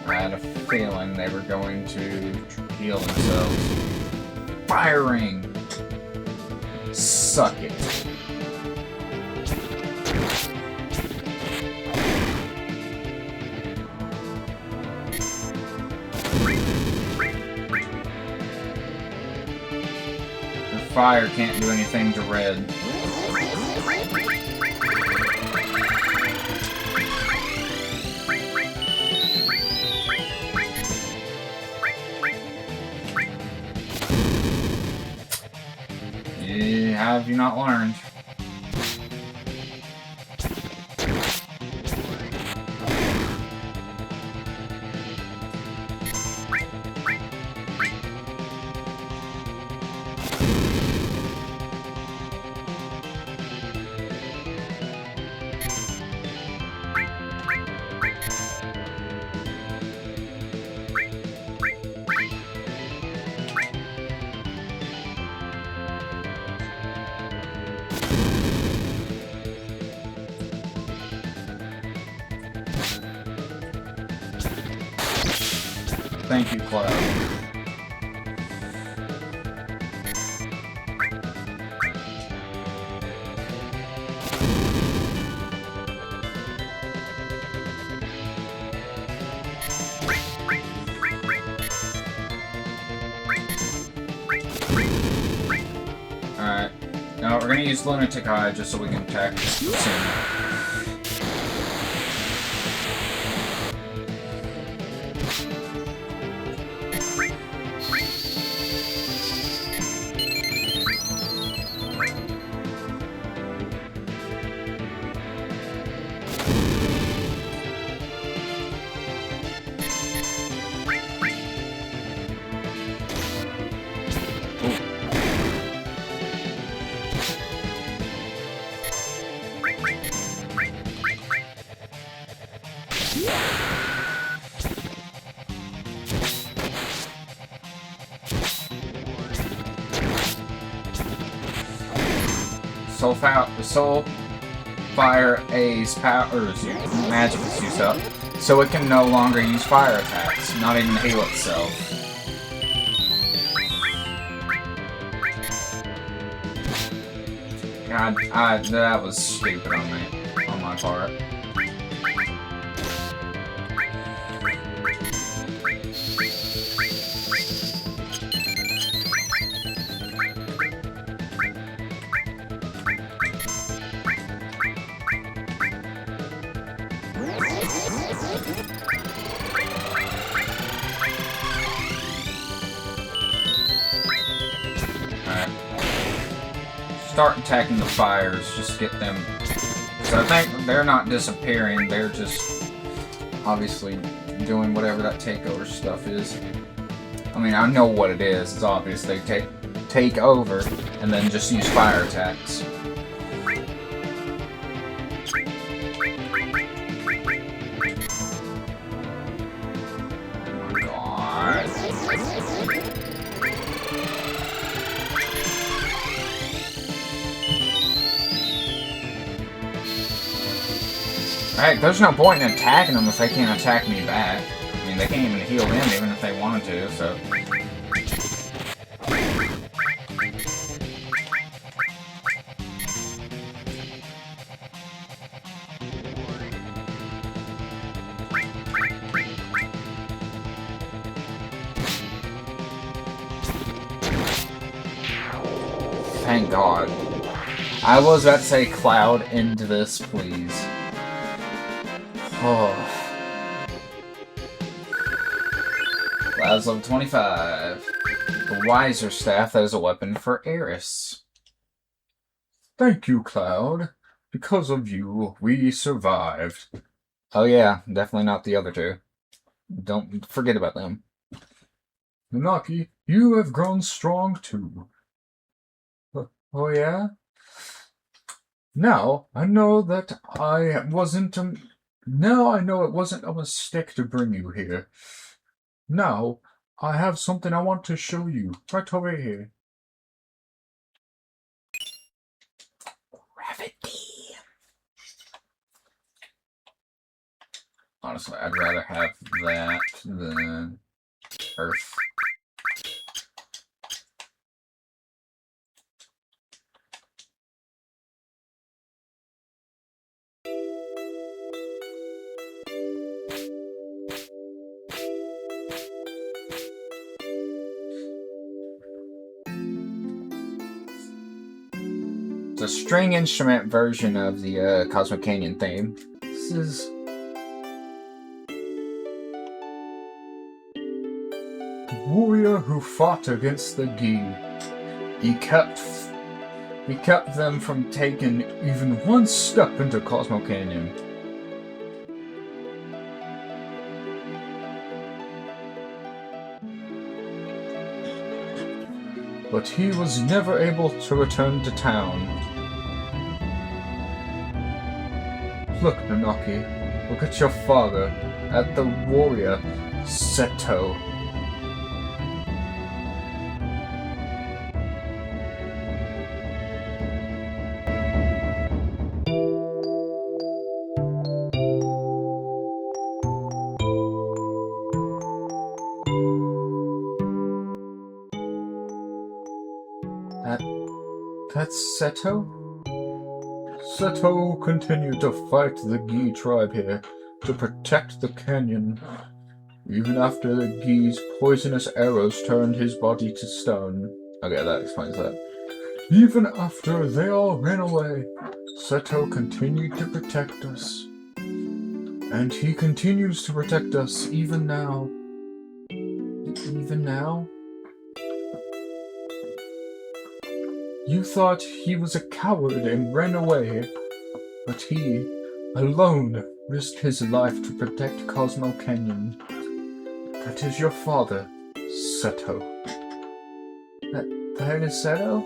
I had a feeling they were going to heal themselves. Firing! Suck it. Fire can't do anything to red. Yeah, how have you not learned? Thank you, Cloud. Alright. Now we're gonna use Lunatic Eye just so we can attack soon. Soul Fire A's powers magic is used up, so it can no longer use fire attacks, not even heal itself. God, that was stupid on my part. Start attacking the fires, just get them. So I think they're not disappearing, they're just obviously doing whatever that takeover stuff is. I mean, I know what it is, it's obvious they take over and then just use fire attacks. Alright, there's no point in attacking them if they can't attack me back. I mean, they can't even heal them even if they wanted to, so... Thank God. I was about to say, Cloud, end this, please. Oh. Cloud's level 25. The Wiser Staff, that is a weapon for Eris. Thank you, Cloud. Because of you, we survived. Oh yeah, definitely not the other two. Don't forget about them. Nanaki, you have grown strong too. Oh yeah? Now I know it wasn't a mistake to bring you here. Now I have something I want to show you right over here. Gravity. Honestly, I'd rather have that than Earth. It's a string instrument version of the Cosmic Canyon theme. This is... Warrior who fought against the Gi. He kept them from taking even one step into Cosmo Canyon. But he was never able to return to town. Look, Nanaki, look at your father, at the warrior, Seto. That's Seto? Seto continued to fight the Gi tribe here to protect the canyon, even after the Gi's poisonous arrows turned his body to stone. Okay, that explains that. Even after they all ran away, Seto continued to protect us. And he continues to protect us even now. Even now? You thought he was a coward and ran away, but he, alone, risked his life to protect Cosmo Canyon. That is your father, Seto. That is Seto?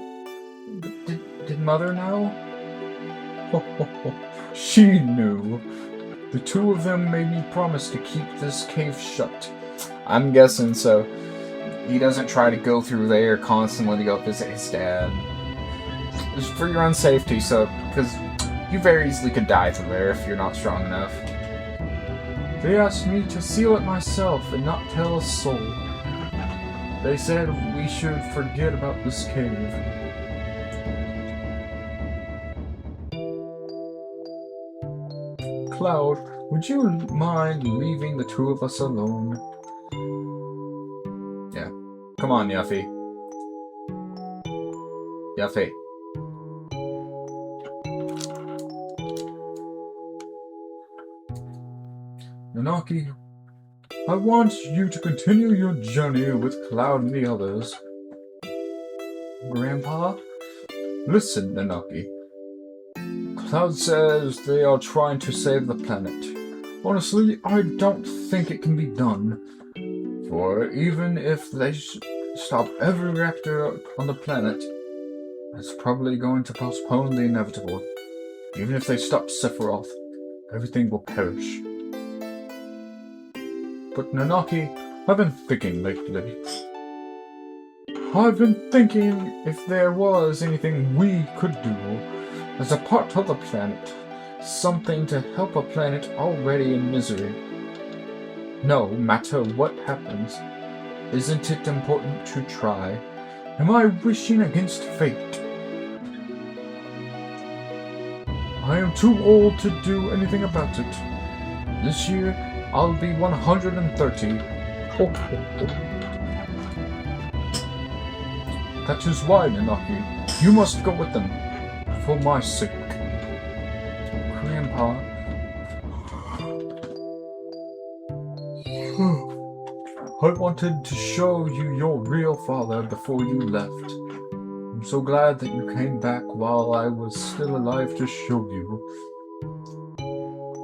Did Mother know? She knew. The two of them made me promise to keep this cave shut. I'm guessing so. He doesn't try to go through there constantly to go visit his dad. Just for your own safety, so, because you very easily could die through there if you're not strong enough. They asked me to seal it myself and not tell a soul. They said we should forget about this cave. Cloud, would you mind leaving the two of us alone? Yeah. Come on, Yuffie. Yuffie. Nanaki, I want you to continue your journey with Cloud and the others. Grandpa? Listen, Nanaki. Cloud says they are trying to save the planet. Honestly, I don't think it can be done. For even if they stop every reactor on the planet, it's probably going to postpone the inevitable. Even if they stop Sephiroth, everything will perish. But Nanaki, I've been thinking lately. I've been thinking if there was anything we could do as a part of the planet, something to help a planet already in misery. No matter what happens, isn't it important to try? Am I wishing against fate? I am too old to do anything about it. This year, I'll be 130. Ho, ho, ho. That is why, Nanaki, you must go with them. For my sake. Grandpa. I wanted to show you your real father before you left. I'm so glad that you came back while I was still alive to show you.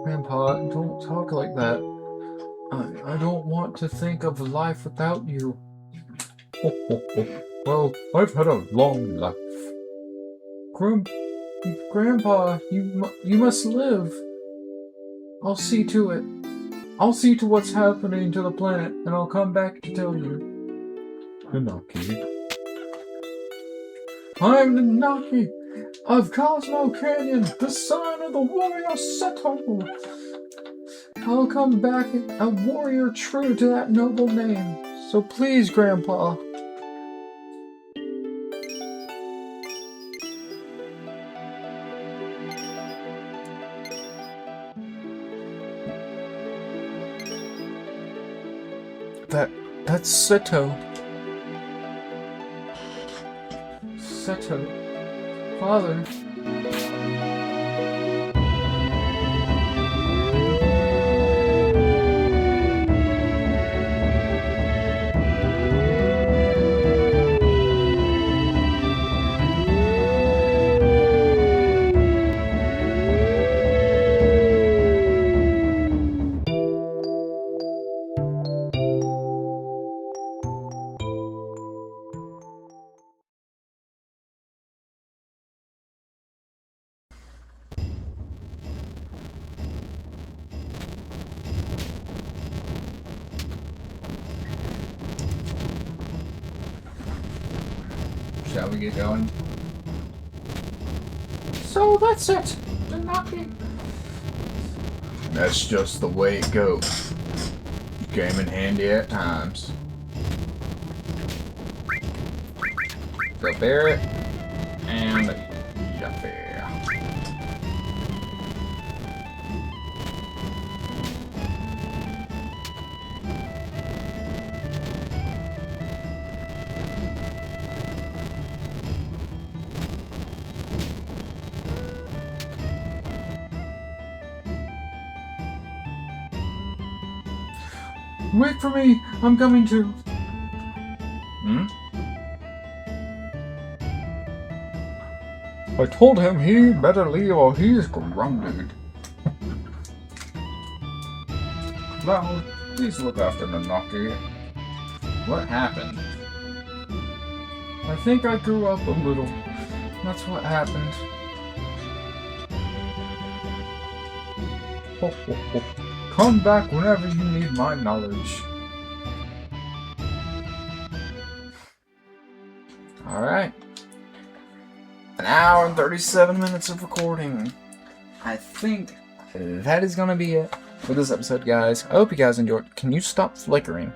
Grandpa, don't talk like that. I don't want to think of life without you. Well, I've had a long life. Grandpa, you must live. I'll see to it. I'll see to what's happening to the planet, and I'll come back to tell you. Nanaki. I'm Nanaki of Cosmo Canyon, the son of the warrior Seto. I'll come back a warrior true to that noble name. So please, Grandpa. That's Seto. Seto. Father. Shall we get going? So that's it, Nanaki. That's just the way it goes. Came in handy at times. So Barrett and Yuffie. Wait for me, I'm coming too. I told him he better leave or he's grounded. Cloud, please look after Nanaki. What happened? I think I grew up a little. That's what happened. Ho, ho, ho. Come back whenever you need my knowledge. Alright. An hour and 37 minutes of recording. I think that is going to be it for this episode, guys. I hope you guys enjoyed. Can you stop flickering?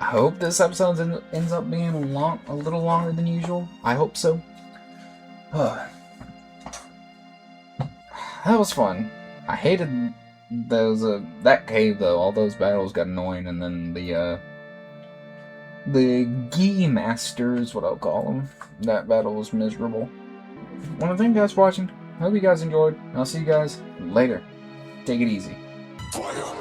I hope this episode ends up being a little longer than usual. I hope so. That was fun. I hated that cave though. All those battles got annoying, and then the Gi Masters, what I'll call them, that battle was miserable. I want to thank you guys for watching. I hope you guys enjoyed. I'll see you guys later. Take it easy. Fire.